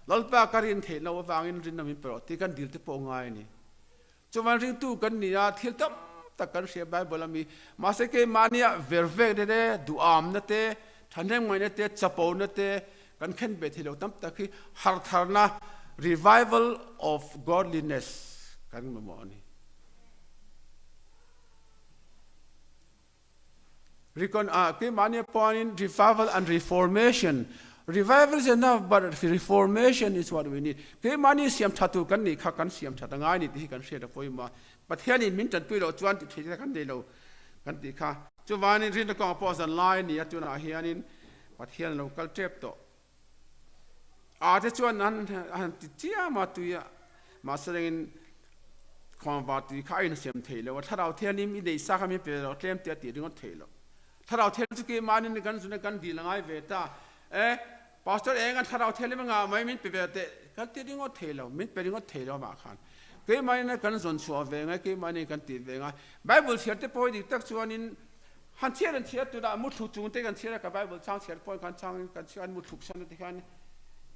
lalpa karin the no wangin rin namin pero ti kan dil te po ngai ni chuman ring tu kan ni a thil tam ta kan she bible ami ma se ke mania verve de du am na te thaneng mai na te chapo na te kan khen be thilo tam ta khi har tharna revival of godliness kan mo ani recon ke mania point revival and reformation. Revival is enough, but reformation is what we need. Ke mani siam thatu kan ni kha kan siam thata ngai ni ti kan se da poima but here in min tan pui lo chuan ti thei kan de lo kan ti kha chu wani rin ko pos an line ni atu na hianin but here local trap to a te chuan an ti tia ma tu ya ma serengin khon ba ti kha in siam thei lo tharau thian ni dei sa kha mi pe lo tlem te ti ringot thei lo tharau thian chu ke mani ni kan zuna kan di langai ve ta pastor engan tharau thele nga mai min pe te kan ti ringot thei lo min pe ringot thei lo ma khan ke mai na kan zon chu ve nga ke mai kan ti ve nga bible share te poi dik tak chuan in han chian an chiat tu da mu thu chung te kan chian ka bible chang chiat poi kan chang kan chian mu thuk san te kan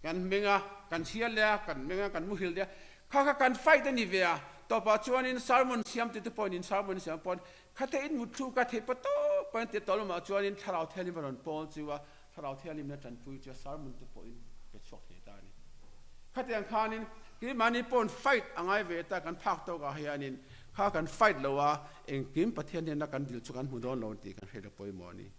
กันเมงะกันเชียเลียกันเมงะกันมุฮิลเลียข้ากันไฟตันนี่เวียต่อไปชวนอินซาร์มอนเสียมติดปอยอินซาร์มอนเสียมปอนข้าเทอินมุทูข้าเทปโต้ปอนติดต่อลงมาชวนอินทาราวเทลิมบอลปอนจิวะทาราวเทลิมนั่นจันปุยจะซาร์มอนติดปอยอินเป็นช็อตเหตุการณ์นี้ข้าเทียงข้านินกิมันนี่ปอนไฟต์อ่างไอเวต้ากันพักโตกับเฮียนินข้ากันไฟต์แล้วว่าเองกิมประเทศนี้นักกันดิลชุกันมุดอนลงตีกันเฮดปอยมอนี่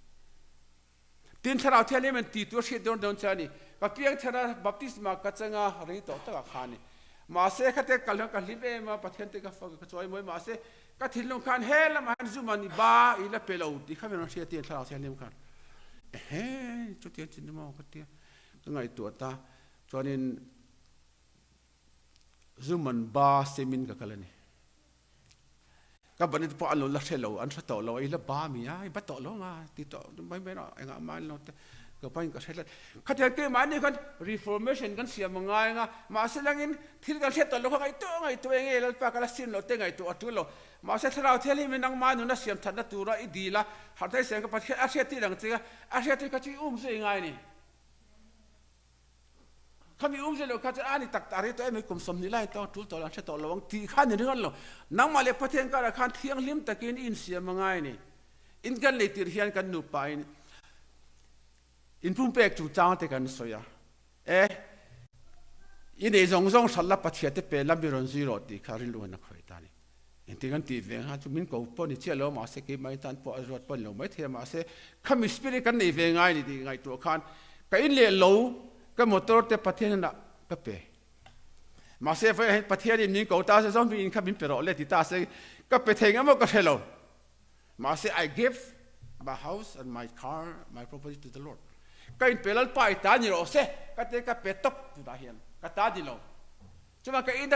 ตินทาราวเทลิมมันตีตัวเชิดโดนจานี่กับเพียงทาราบัพติสมากัจงาเรื่องต่อตะข้านี่มาเสกเตะกัลกันลิเบมาประเทศเตะกับฟังกับจอยมวยมาเสกทิลลงขันเฮลมาฮันซูมันนี่บ้าอีละเปล่าดิข้าไม่รู้เสียเตียนทาราวเทลิมขันเฮ้จุดเตียนจินมาก็เตียนไงตัวตาจวนนี้ซูมันบ้าเซมินกับกันนี่ก็บันนี้พออันนั้นลักเชลล์อันสตอเราไอ้ละบ้ามีอ่ะไอ้บัตโตเราไงติดต่อไม่เนาะไอ้งามันเราก็ไปก็เสร็จแล้วขัดแย้งกันมันนี่กัน reformation กันเสียมังไงอ่ะมาเสร็จแล้วกินที่กันเสร็จตอนเราไงตัวเองเราปากกันสิ้นเราเต็งไงตัวเรามาเสร็จเราเที่ยวนี้มันนั่งมาหนุนเสียมทันตัวเราอีดีละหาได้เสียงกับประเทศอาเซียนที่หลังจากอาเซียนที่ก็จะเสียงไงนี่ข้ามีเสร็จแล้วข้าจะอ่านตักตาริตัวเองไม่คุมสมนิไลตัวทุลตัวหลังเสร็จตัวเราวังตีข้านี่เรื่องเรานั่งมาเลี้ยประเทศกันข้าเที่ยงลิมตะกินอินเสียมังไงนี่อินกันเลยตีเรียนกันหนุไปอินพุ่มเป็กจู่จ้างแต่กันสวยอินเอจงสัลลับประเทศที่เป็นลำบิรอนซีโรตีคาริลูนักข่อยตานี่อินที่กันตีเวงฮะจุมินกูปนิเชลล์มาเสกไม่ทันปอรถปนลงไม่เทียมมาเสกข้ามีสปิริตกันในเวงไงนี่ดีไงตัวขันก็อินเลี้ยลูก็มอเตอร์ที่ประเทศนั้นก็เปมาเสกไปประเทศนี้นี่กูตาเสกต้องมีอินข้ามีเปรอะเลยที่ตาเสกก็ไปเทงมันก็เชลล์มาเสก I give my house and my car my property to the Lordก็อินเปรัลไปตานี่เราเสก็เตะก็เปตบจุดาเฮียนก็ตาดีเราจะมาก็อิน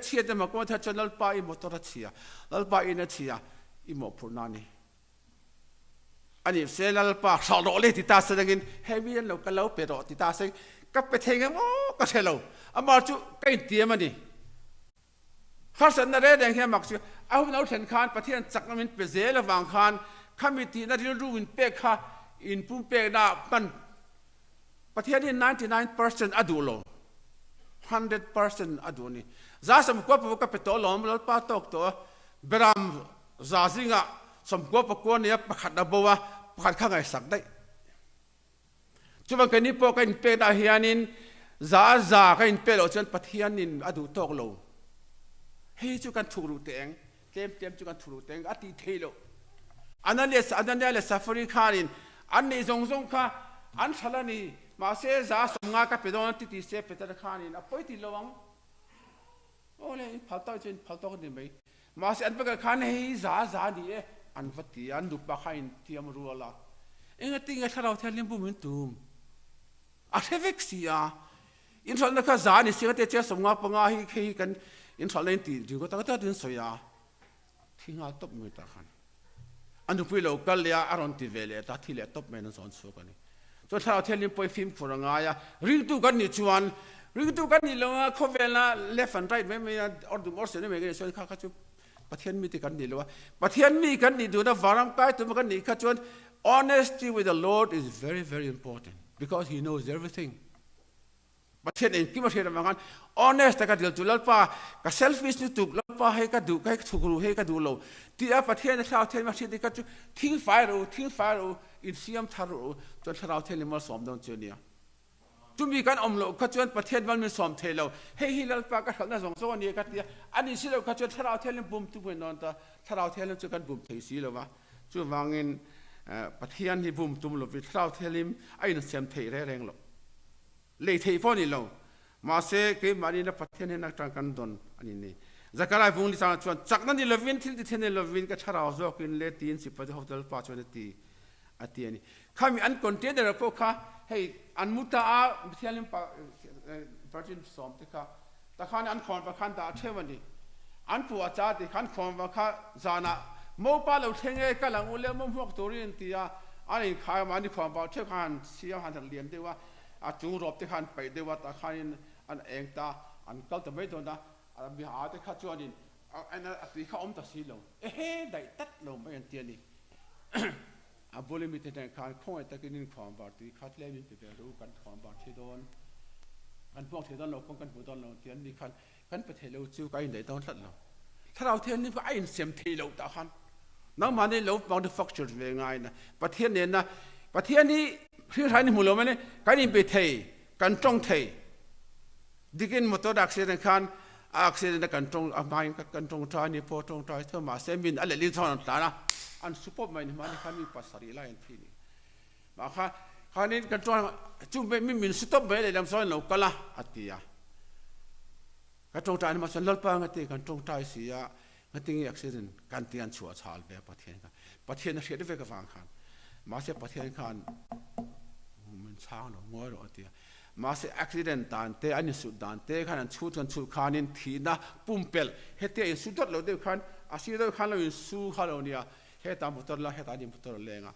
เชียแต่มาก็ถ้าจะนัลไปมอเตอร์เชียนัลไปอินเชียอิโมพูนานี่อันนี้เสนัลไปสาวโรเลยที่ตาเสกินเฮมิเอนเราก็เราเปรอะที่ตาเสกก็ไปเทงโอ้ก็เชลล์อามาจุก็อินเตียมันนี่ข้าสันนั่นเรื่องเฮียมักชื่อเอาเราเห็นขานประเทศจักรมินเปเซลวางขานข้ามีที่นั่นรู้วินเปกข้าอินพุ่มเปกน่ะมันประเทศนี้ 99% อดูโล 100% อดูนี่จ้าสมควรพวกเป็นตัวล้อมแล้วป้าตกตัวเบรามจ้าสิงะสมควรพวกนี้ประคัดดับบัวประคัดข้างไงสักได้จุดบางคนนี้พวกกันเป็นอาเฮียนินจ้ากันเป็นเราจนประเทศนี้อดูตกโลเฮ้ยจุกันถูกรูเตงเต็มจุกันถูกรูเตงอติเทโลอันนั้นเลยซาฟารีคานินอันนี้จงค่ะอันฉลานี่มาเสียจ้าสมงากับเป็นตอนที่เสียเป็นตะขานี่นะไปที่ระวังโอ้เลยพัลต้าจนพัลต้าคนนี้ไหมมาเสียอันเป็นกับขานให้จ้านี่อันวัดที่อันดูปะขายที่อเมริกาละเอ็งติงกับเราเที่ยวเลี้ยงบุ้มตุ้มอาเทวิกซี่อ่ะอินทรัลนักจ้านี่เสียแต่เจ้าสมงาปงาให้กันอินทรัลเล่นตีดูก็ตั้งแต่ดินสวยอ่ะทิ้งเอาตบมือตะขานอันดูพี่เราก็เลี้ยอารมณ์ที่เวล่าที่เลี้ยตบมือนั่นสอนสู้กันนี่จนถ้าเราเที่ยวไปฟิล์มฟูรังไงริงตุกันนี่ชวนริงตุกันนี่เราเขาเวลา left and right ไม่ออร์ดูมอร์เซนไม่กันส่วนข้าเขาจุประเทศมีติกันนี่เลยว่าประเทศมีกันนี่ดูนะวารังไปตัวมันกันนี่ข้าชวน honesty with the Lord is very very important because He knows everything ประเทศเองที่ประเทศอะไรกัน honest แต่ก็เดี๋ยวจุดแล้วป้าก็ selfish นี่ถูกแล้วป้าให้ก็ดูให้ถูกรู้ให้ก็ดูเราที่ประเทศเราเที่ยวมาที่นี่ก็จุทิ้งไฟรู้อินเสียมทารุจนเราเทลิมอลสอมดอนเจเนียจุมีการอมโลกขจวนประเทศมันมีสอมเทลเราเฮ้ยเราปากกันเราสองส่วนนี้กันเดียอันนี้สิเราขจวนเราเทลิมบุ้มทุกคนนอนตาเราเทลิมจะกันบุ้มเทสีเราวะจู่วางเงินประเทศที่บุ้มตุ้มเราวิเราเทลิมไอ้นั่นเสียมเทแรงเราเลยเทพอนี่เรามาเสกมานี่นะประเทศนี้นักจังกันดอนอันนี้จักรายบุ้งที่สางชวนจากนั้นนี่เราวินที่เทนี่เราวินก็ชาเราโจกินเลตีนสิบประเทศเขาจะป้าชวนตีอันนี้ข้ามีอันคอนเทนเดอร์พวกข้าให้อันมุตตาเที่ยวลิมปะvirgin สอมที่ข้าแต่ข้านี่อันคอนปะขันตาเชื่อมันดิอันผัวจ้าที่ขันคอนปะข้าจานะโมป้าเราเที่ยงเอกลังอุเลมุพวกตัวเรียนที่อันนี้ข้ามันนี่คอนปะเชื่อขันเสียขันเรียนได้ว่าจูรบที่ขันไปได้ว่าแต่ข้านี่อันเองตาอันเก่าแต่ไม่โดนนะอันบิหาที่ข้าจวนนี่อันนั้นที่ข้าอมตัดสินเราได้ตัดเราไม่ยันเตียนี่อาบุลิมิตในการข้องไอ้ตะกินความบาดที่คัดเล่มินไปรู้กันความบาดที่โดน กันพวกเทตอนเรากันผู้ตอนเราเทียนนี่กันประเทศเราจูกันไหนตอนทัดเราถ้าเราเทียนนี่ก็ไอ้เสียมเทเราตาขันน้องมาในเราบางทีฟักจุดเวงไงนะประเทศเนี่ยนะประเทศนี้ที่ไทยนี่หมู่เราไหมเนี่ยกันนี่ไปเทกันตรงเทดิกินมอเตอร์ดักเสียงคันอักเสบกันตรงอ่ะไม่กันตรงใจนี่พอตรงใจเท่ามาเซมินอะไรลิ้นทอนตานะอันสุภาพไม่เนี่ยมันนี่ขามีภาษาอะไรอย่างที่นี่มาค่ะขานี่กันตรงจุ่มไปไม่มีสุภาพไม่เลยลำซ้อนเราก็ละอัตยากันตรงใจนี่มาสันลปังกันตีกันตรงใจเสียกันตีอักเสบกันตีอันชัวร์ชาลแบบประเทศกันประเทศนั้นเสียด้วยกับฟังขันมาเสียประเทศกันมันช้างหรองัวหรออัตยามาเสียอักซิเดนตันเตอันนี้สุดดันเตขันชุดกันชุดขานินทีน่ะปุ่มเปลเฮตเตอินสุดเราเดียวขันอาศัยเดียวขันเราอินสู้ขันเราเนี่ยเฮตามพุทธละเฮตาดิมพุทธละเลงอ่ะ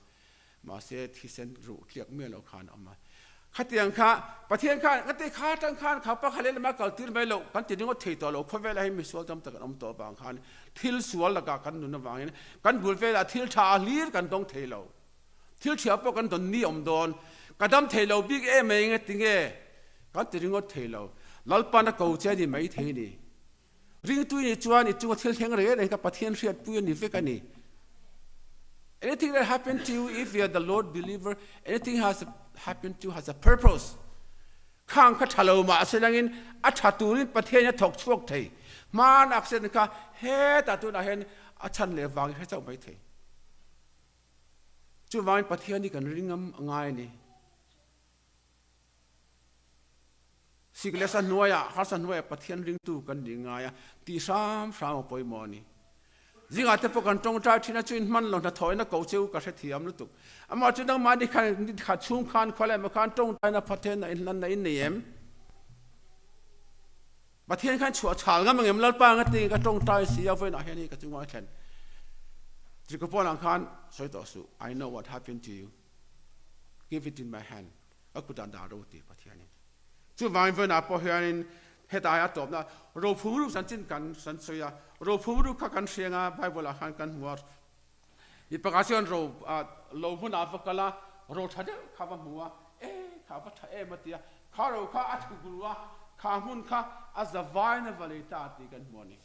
มาเสียที่เส้นรูเลียกเมื่อเราขันออกมาขัดเตียงข้าประเทศข้าขัดเตียงข้าตั้งขันข้าปะขันเล่นมาเก่าตื่นไปเราขันตีนึกว่าเทตัวเราคนเวลาให้มีส่วนจำตะกันอมตัวบางขันทิลส่วนละกันนุนบางอย่างกันบุญเวลาทิลชาลีร์กันต้องเทเราทิลเชียบกันตอนนี้อมโดนกันดำเทเราบิ๊กเอไม่เงี้ยติงเอกันตีนึกว่าเทเราลัลปานะเก่าเจดีไม่เทนี่ริงตัวนี้จวนนี่จวนเที่ยวเที่ยงเรื่องอะไรกับประเทศเสียปุยนี่เฟกันนี่ anything that happened to you if you are the Lord believer anything has happened to you has a purpose ข้างขัดทะเลมาเสดังอินอัฐตูนิประเทศนี้ถกช่วงเทมานักเสดงค่ะเฮ้แต่ตัวนั้นเห็นอัชันเลวางให้เจ้าไม่เทจู่วางประเทศนี้กันริงง่ายนี่สิ่งเลสันนัวฮาสันนัวประเทศริงตูกันดีง่ายตีสามปอยมอนี่จิงอาจจะพวกกันตรงใจที่นั่นจุนมันลงถ้าถอยนักเก่าเจ้าก็เสียมลุตุกอามาจุดนั้นมาดิขันขัดชุ่มขันขวาเลยมาขันตรงใจนักประเทศนั้นนั่นในเนียมประเทศขันชัวฉาลงั้นมึงเอ็มลัดปังกันตีกันตรงใจเสียไว้หน่อยนี่ก็จุงว่าเช่นจิกพอหลังขันสวยต่อสู้ I know what happened to you give it in my hand ก็กูดันดาวดูตีประเทศนี้จู่วางไว้หน้าพอเฮียนินเฮตายาตบนะเราพูดรู้สันจินกันสันเสียเราพูดรู้ข้ากันเสียงไบเบิลอ่านกันหัวอีประกาศยันเราพูดนาฟกละเราทัดเดข้าว่าหัวข้าว่าทัดมาเตียข้าเราข้าอัดกุลัวข้าหุ่นข้าอาจจะวายในวลีตาตีกันหัวนี่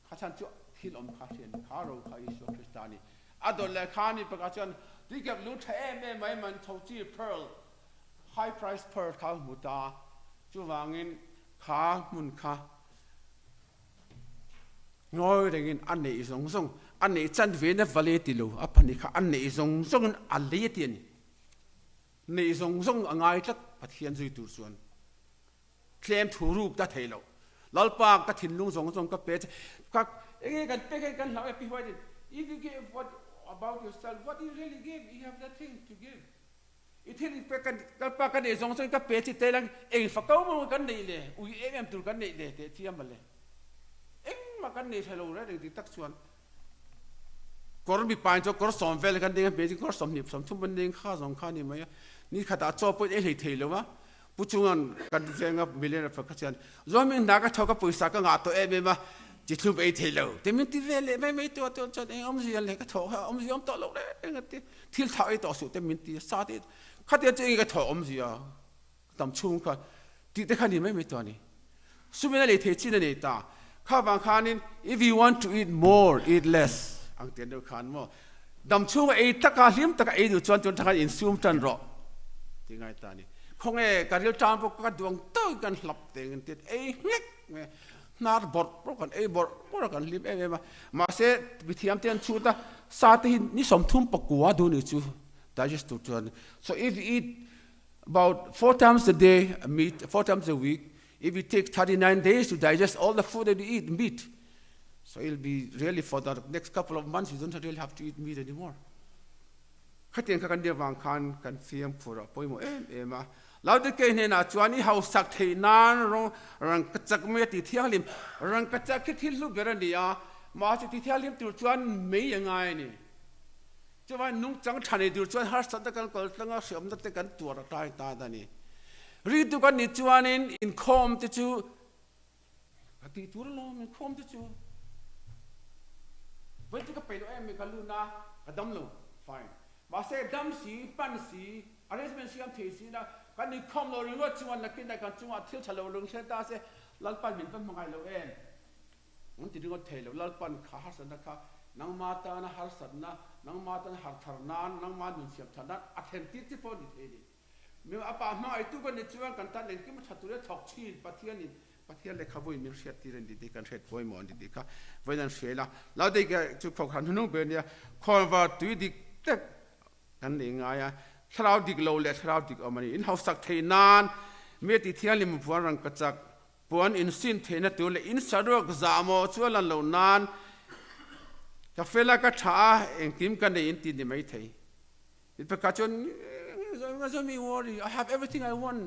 ข้าฉันจะที่ลมข้าเช่นข้าเราข้าอิสุคริสตานีอัดเลยข้านี่ประกาศยันที่เก็บรู้ทัดไม่มันทวีเพร์ลhigh price pearl ข้ามุตาจู่วางินข้ามุนข้างอยเรื่องอันนี้ส่งอันนี้จันเวนวาเลติลูอภันนี่ข้าอันนี้ส่งอันเลียตินนี่ส่งง่ายจัดพัฒน์จุยตูส่วนเคลมถูรูปตัดเทโลลัลปากตัดหินลุงส่งก็เป็ดก็กันเป็ดกันเราพี่ว่าดิ if you give what about yourself what you really give you have nothing to giveอีที่นี่เป็นกันปากกันเองส่งก็เป็ดที่เตลังเองฝักเขามันกันนี่เลยอุ้ยเอ็มตุลกันนี่เลยเที่ยมมาเลยเอ็งมากันนี่ใช่หรือเปล่าเรื่องที่ตักส่วนก็รมีปานจก็รสอมเวลกันเองเป็ดก็รสอมหนิบสอมทุ่มบันเองข้าสองข้านี่ไหมนี่ขัดจอบไปเฮ้ยเทเลวะผู้ชงกันเองกับมิเลนฟักกันจอมนักเขาก็ปุยสักงาตัวมาจิตลุบเทเลวแต่มันที่เวลไม่ตัวจัดเองอมสิยันเลยก็ถออมสิยอมตลกเลยเองที่ทิลท้ายต่อสู้แต่มันที่ซาดิข้าเดียวจะเองก็ถออมสิยาตำชุ่มกันที่แต่ข้านี่ไม่ตัวนี้สุดท้ายเลยเทชินนี่ตาข้าบางข้านี่ if you want to eat more eat less อังเดียนเดียวกันมั้งดำชุ่มตะการลิมตะการดูจนตะการอินซูมจันรอที่ไงตานี่คงการเรียลจามพวกก็ดวงตื้อกันหลับเต็งติดเงี้ยนาร์บอร์พวกกันบอร์พวกกันลิมมาเสดวิธีอันเตียนชูตาซาตินี่สมทุ่มปกัวดูนี่ชูdigest to turn. So if you eat about 4 times a day meat, 4 times a week, if you take 39 days to digest all the food that you eat, meat, so it'll be really for the next couple of months, you don't really have to eat meat anymore. ข้าเตียงข้ากันเดียววางคันกันเฟียมผูระปอยโมมาเราได้เกิดเนี่ยนะจวนนี้เขาสักเทนานรังกระจักเมื่อติเที่ยวลิมรังกระจักคิดที่ลูกเบรนดีอามาจะติเที่ยวลิมตัวจวนไม่ยังไงนี่จะว่านุ่งจังทันในดูจวนหาสัตว์กันก็ตั้งเสียมตั้งกันตัวระตายตาตานี่รีดูกันนี่จวนอินคอมติจูกติตัวเราอินคอมติจูเวทีก็ไปดูไม่กันลูนะกระดมลู fine มาเสดดำสีปั้นสีอะไรเป็นสีอันเทสีนะ กันนี่คอมเราเรื่องว่าจวนนักกินได้กันจวนเที่ยวฉลองเรื่องเช่นตาเสลัลปันบินเป็นมังไงเราเองมันติดงดเทลลัลปันขาหัสนะคะนังมาตานะหัสนะนังมาตานะหัสนานนังมาดุนเสียบฉันนั้นอัตเห็นที่พอดีเทนี่มีอาป่ามาไอ้ตู้กันนี่จวนกันตันเองที่มันชัดตัวเรื่องถกชีนปะเทียนี่ปะเทียนเลยขบวนมีเสียตีเรนดีกันเสียบวยมอนดีค่ะไว้นั่นเสียละแล้วเด็กจุดพกหันหุ่นเบนี่คอนว่าตุยดิกเต็กกันเองไงชาวดิกโลเลชาวดิกอมันอินเฮาสักเทนานเมื่อที่เที่ยงลิมพวนรังกจักพวนอินสินเทนตัวเลอินสะดวกจามอชวนลันโลนานกาเฟลากระชาเองกิมกันในอินตินไม่เทอิปะกาจนdon't be worried I have everything I want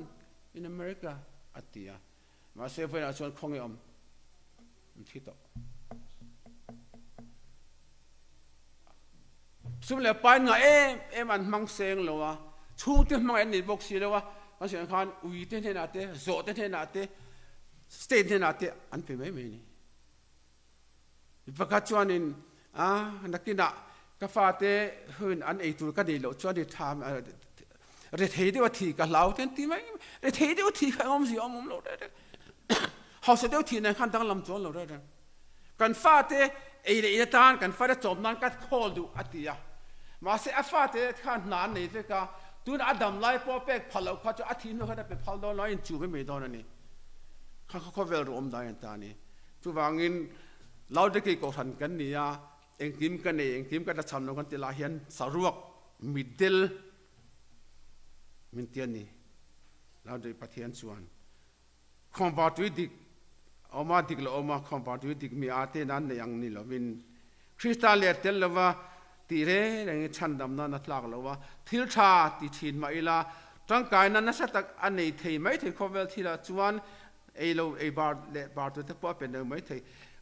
in America อัตติยามาเซฟเวนัชวนคงยอมที่ต่อสมเลยไปงามันมังเซงเลยวะชูเต็มมังนี่บอกสิเลยวะมันเสียงขันอุยเต็นเทนาเตโจเต็นเทนาเตสเตนเทนาเตอันเป็นไม่มีนี่ประกาศชวนินนักกินอะกาแฟเตหืนอันไอตัวก็ดีแล้วชวนดีทำเรื่องที่ว่าที่กับเราเต็นที่ไม่เรื่องที่ว่าที่กับอมสิอมเราได้เขาเสด็จที่ในขั้นตั้งลำจวนเราได้กันฟ้าเตไอเรื่องตานกันฟ้าเตจบนั้นก็โคลดูอัตยามาเสียฟ้าเตขั้นนานนี่เจ้าตูนอดัมไล่พอเป็กพลาวเขาจะอาทิตย์นู้นเขาได้ไปพลาวน้อยอินจูไม่ได้นี่เขาเวลรวมได้ยันตานี่จูวางินเราได้กี่กอทันกันนี่เองทีมกันเองทีมกันจะทำน้องกันติลาเฮียนสารวกมิดเดิลมินเตียนนี่เราได้ปฏิญาณส่วนคอมบาตุดิกออกมาดิกแล้วออกมาคอมบาตุดิกมีอาเตนั้นในอย่างนี้เราวินคริสตัลเลตเตลละว่าตีเร่เรื่องฉันดำนั้นนัดลากแล้วว่าทิลชาติชินมาอีลาร่างกายนั้นนัสตักอันนี้เทไม่เทคอเวลที่ละจวนไอเราไอบาร์เลบาร์ตัวเทปเป็นเดิมไม่เท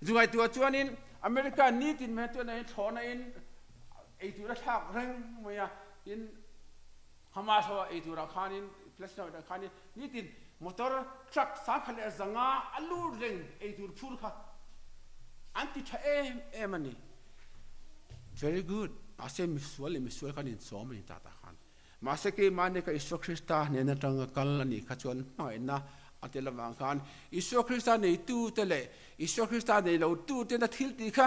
จุไอตัวจวนนี้อเมริกานี่ตินแม้ตัวนั้นถอนอินไอตัวรัชากเร่งเมียอินฮามาสว่าไอตัวรักขานินเพลสนารักขานินนี่ตินมอเตอร์ทรัคสามขันเอซังอาอัลลูเร่งไอตัวพูดค่ะอันที่ใช้มันนี่ very good อาเซมิสวลกันอินสอมันอินตาตาขันมาเสกมันเนี่ยก็อิสระคริสต์เนี่ยนั่นตั้งกัลนี่ขจรมาอินนะอันเดลวังขันอิสระคริสต์เนี่ยตู้เตลอิสระคริสต์เนี่ยเราตู้เตลทิลติค่ะ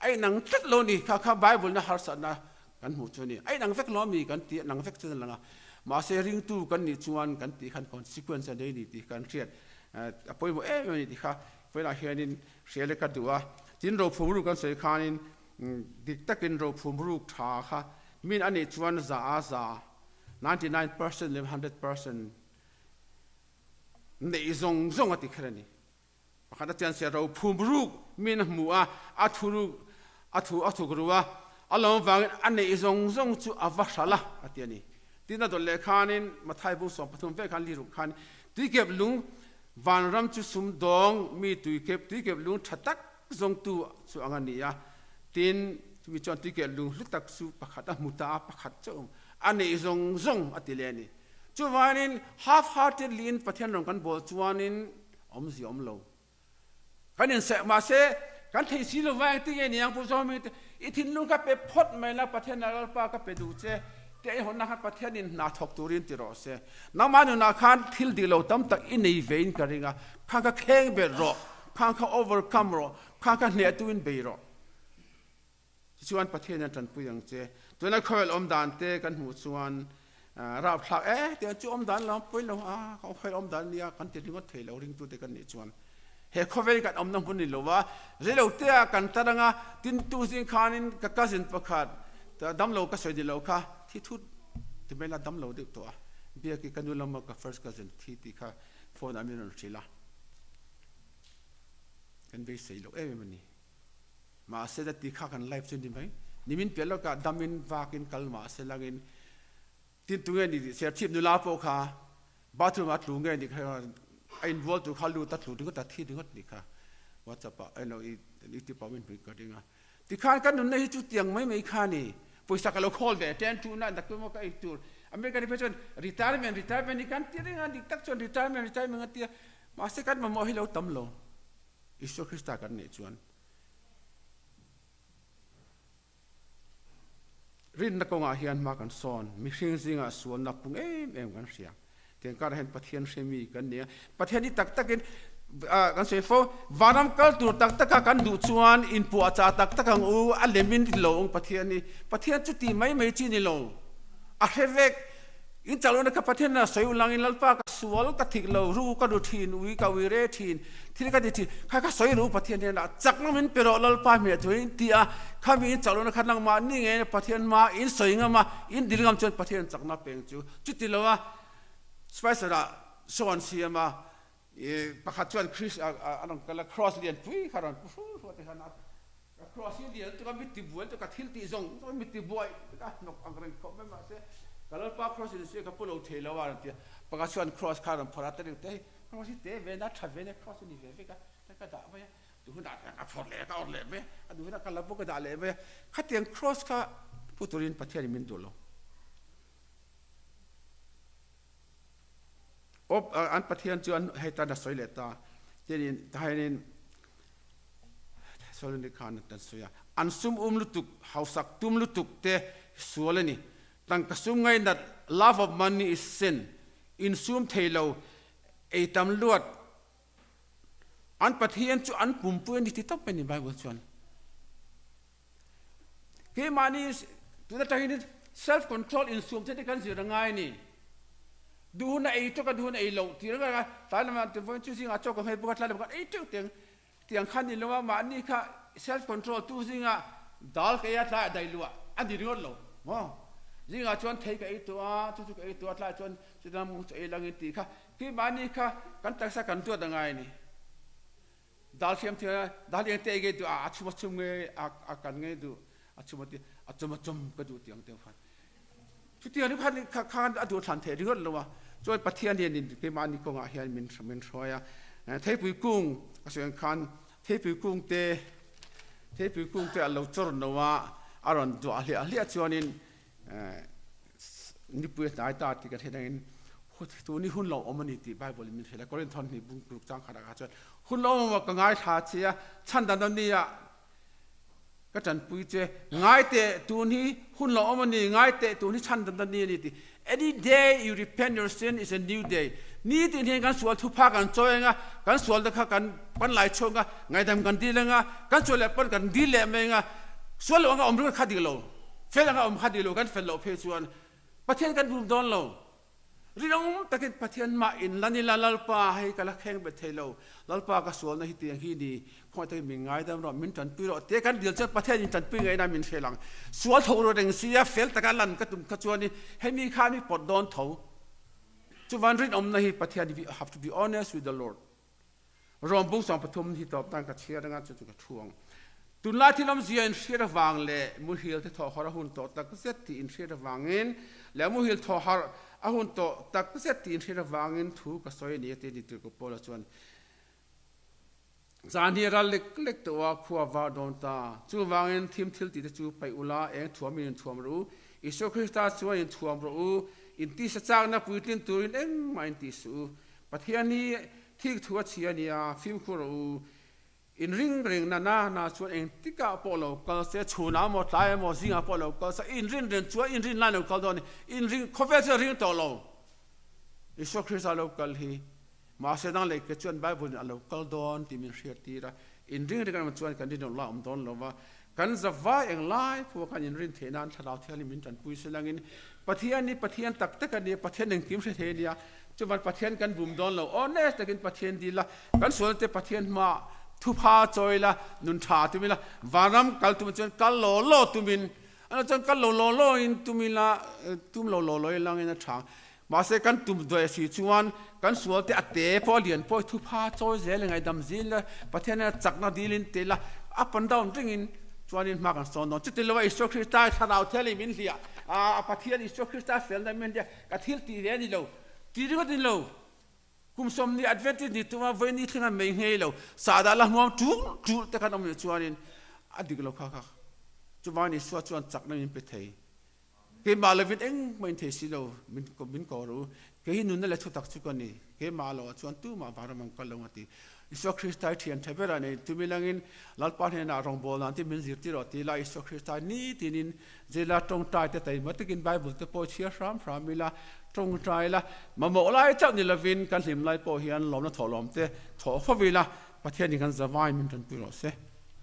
ไอ้หนังเฟกโลนี่ค่ะไบเบิลนะฮาร์สันนะกันหูชนี่ไอ้หนังเฟกโลมีกันตีหนังเฟกชนละงมาเสริงตู้กันนี่ชวนกันตีขันคอนซีเควนซ์เนี่ยนี่ตีกันเครียดพอยบอกนี่ตีค่ะเวลาเห็นเสียเล็กตัวจินเราพูดรู้กันเสียขานินดิกตักินเราพูดรู้ท่าค่ะมีอันนี้ชวน99% หรือ 100%ในซงอติขนาดนี้ขณะที่เราพูดรู้มีนมัวอัตุกรู้ว่าอัลลอฮ์ฟังอันนี้ซงจู่อวัชละอันนี้ที่นั่นตัวเลขานินมาไทยบุษบปฐุมเวคันลีรุขันที่เก็บลุงวันรำจุสุมดองมีตุยเก็บที่เก็บลุงชัดตักซงตัวสุอังนี้ตินวิจารณ์ที่เกิดลุงลุตักสุประคัตมุตาประคัตเจ้าอันนี้ซงอัติเลนี่จวนนิน half-heartedly ประเทศเรากันบอกจวนนินอมสิอมโลกันนินเสมาเสกันที่สิลวังที่ยังยังผู้ชมอีทินลุงก็ไปพดไม่ละประเทศนั้นป้าก็ไปดูเจ้แต่ไอ้คนนั้นประเทศนี้น่าทกตุรินติรอเสน้ำมันน่าขันทิลดีเราตั้มตักอินในเวรกันเองข้างก็แข่งเบรอข้างก็ overcome รอข้างก็เนื้อตัวอินเบรอชวนประเทศนั้นจันปุยังเจตัวนั้นคอยอมดานเตกันหูชวนราบหลักเดี๋ยวจูอมดานเราไปเราเขาคอยอมดานเนี่ยกันติดงดเทเราริงตัวเตกันนี่ชวนเฮเขาเวกันอมน้ำพุนี่เราว่าเรื่องเตะกันตระงาตินตูสิงขานินกับสินประคัดแต่ดำเราก็สวยดีเราค่ะที่ทุดที่ไม่ละดำเราเด็กตัวเบียกิกันดูเรามากับ first cousin ที่ค่ะโฟนอามิรุนชิลากันไปใส่เรามันนี่มาเสด็จที่ข้ากันไลฟ์จนดีไหมนี่มินเปลี่ยนแล้วก็ดำมินวากินกัลมาเสลักินตินตัวเงี้ยนี่เสียชีพนุลาโปค่ะบาทรูมาถูงเงี้ยนี่ค่ะไอ้วัวตัวเขาลูตัดถูดึงก็ตัดที่ดึงก็นี่ค่ะว่าจะปะไอ้เราอีที่ปะวินพิกระดิ่งอ่ะที่ข้ากันนั่นในจุดเตียงไม่ข้านี่ปุยสักเราคอลเวท10 to 9ดักตัวมันก็อีกตัวอเมริกันที่เป็น retirement นี่กันที่เรื่องดิตักจน retirement กันที่มาเสกันมาโมหิเราตั้มโลอิสุคริสต์กันนี่ชวนรินนักงาเฮียนมากันสอนมีสิ่งสิ่งส่วนนับปุ่งกันเสียงแต่ tiếng cả hen bắt thiên xem mi cái này bắt thiên đi tắc tắc cái kan say fo varam kal tur tak tak kan du chuan in pu acha tak tak ang u a lemin lo ong pathian chu ti mai chi ni lo a hevek in chalona ka pathian na soy ulang in lalpa ka sual ka thik lo ru ka du thin ui ka wi re thin thil ka di thi ka soy ru pathian na chak na min pero lalpa me thuin ti a kha mi in chalona khan lang ma ni nge pathian ma in soy nga ma in dilgam chon pathian chak na peng chu ti lo wa spaisara son siama pakhat chuan Chris anong kala cross lian pui kharon fu te khanat cross lian to ka mitti buan to ka thil ti zong to mitti buai ka nok angreng ko me ma se kala pa cross lian se ka pulo thela wa ti pakhat chuan cross kharon phora te te cross te ve na tha ve ne cross ni ve ka ka da ba tu hu da ka phor le ka or le be adu na kala bu ka da le be khatiang cross ka puturin pathian min dolo op an pathian chuan heta da soileta tenin thainin solni khan tan soya an sum lutuk hausak tum lutuk te sualani tang kasum ngai that love of money is sin in sum thailo ei tam luat an pathian chu an pumpuen ni titap pe ni bible chuan ke mani tu da tahin self control in sum te kan zira ngai ni duhuna ei to ka duhuna ei lo tira ka ta na ma te von chu singa chok he bu ka tla ka ei tu tiang khan ni lo ma ni kha self control tu singa dal ka ya tla dai lua adi ringot lo mo jinga chuan thei ka ei to a chu ka ei to tla chuan chidam mu ei lang ti kha ki ma ni kha kan tak sa kan tu da ngai ni dal fiam thia dal yang te ge tu a chu ma chum nge a kan nge du a chu ma ti a chu ma chum ka du tiang te khan chu ti ani khan adu than the ringot lo wa joy pathian ni ke mani ko nga hian min soya thepui kung aseng khan thepui kung te alo chor nowa aron do ali chuanin ni pu ta ta ti ka thein tu ni hun lo omani ti bible min thela korin thon ni bung kruk chang khara ka chuan hun lo ma ka ngai tha chia chan dan ni ya ka chan pui che ngai te tu ni hun lo omani ngai te tu ni chan dan ni ti any day you repent your sin is a new day ni tin hen kan sual thu pha kan choenga kan sual da kha kan pan lai chonga ngai dam kan dilenga kan chole pan kan dile menga sual nga omru kha dilo fel nga om kha dilo kan fel lo phe chuan pathian kan bum don lo rinong takin pathian ma in lani lalpa hai kala kheng be thelo lalpa ka sual na hi ti hi ni khoi tai mi ngai dam ro min tan pi ro te kan dil che pathian in tan pi ngai na min felang sual tho ro deng sia fel ta ka lan ka tum kha chuan ni he mi kha mi pot don tho chu van rin om na hi pathian we have to be honest with the Lord rom bu sang pathum hi top tan ka chia nga chu ka thuang tun la thilam zia in shira wang le mu hil te tho hora hun to tak set ti in shira wangin le mu hil tho har a hun to tak set ti in shira wangin thu ka soi ni te ni tu ko pola chuan zani ral lek to wa khuwa wa don ta chu wangin thim thil ti te chu pai ula eng thuamin thuam ru iso krista chu in thuam ru in ti sa chang na puitin turin eng main ti su pathian ni thik thua chia nia phim khu ru in ring na chuan eng tika polo kal se chuna mo tlai mo zinga polo kal sa in ring chu in ring la lo kal don in ring khovel se ring to lo iso krista lo kal hi ma se dang le ke chuan bible alo kal don ti min share ti ra in ring kan chuan kan din la om don lo wa kan zawa eng lai pu kan in ring thenan thalau thali min tan pui se langin pathian tak ani pathian eng kim se the nia chuan pathian kan bum don lo honest takin pathian di la kan sol te pathian ma thu pha choila nun tha tumila varam kal tum chuan kal lo tumin ana chuan kal lo in tumila tum lo lang in a thang ma se kan tum do si chuan kan sual te ate po lian po thu pha choi zel ngai dam zil la pathian na chakna dilin te la up and down ringin chuan in ma kan son don chuti lo iso krista tharau theli min hlia a pathian iso krista fel na men dia ka thil ti re ni lo ti ri din lo kum som ni advantage ni tuma voi ni thlinga mei ngei lo sada la nuam tu te kan om chuan in adik lo kha chuwani so chuan chakna min pe thei ke malavin eng main the si lo min ko ru ke hi nun le thu tak chu ko ni ke malo chuan tu ma baramang kal lo ati iso krista thian thebera nei tumilangin lalpa he na rong bol na ti min zir ti ro ti la iso krista ni tinin zela tong tai te tai matikin bible te po chia ram mila trong trái là mà mộ lại chắc ni là vin kan him lai po hian lom na tholom te tho khawi la pathian ni kan zawai min tan pi ro se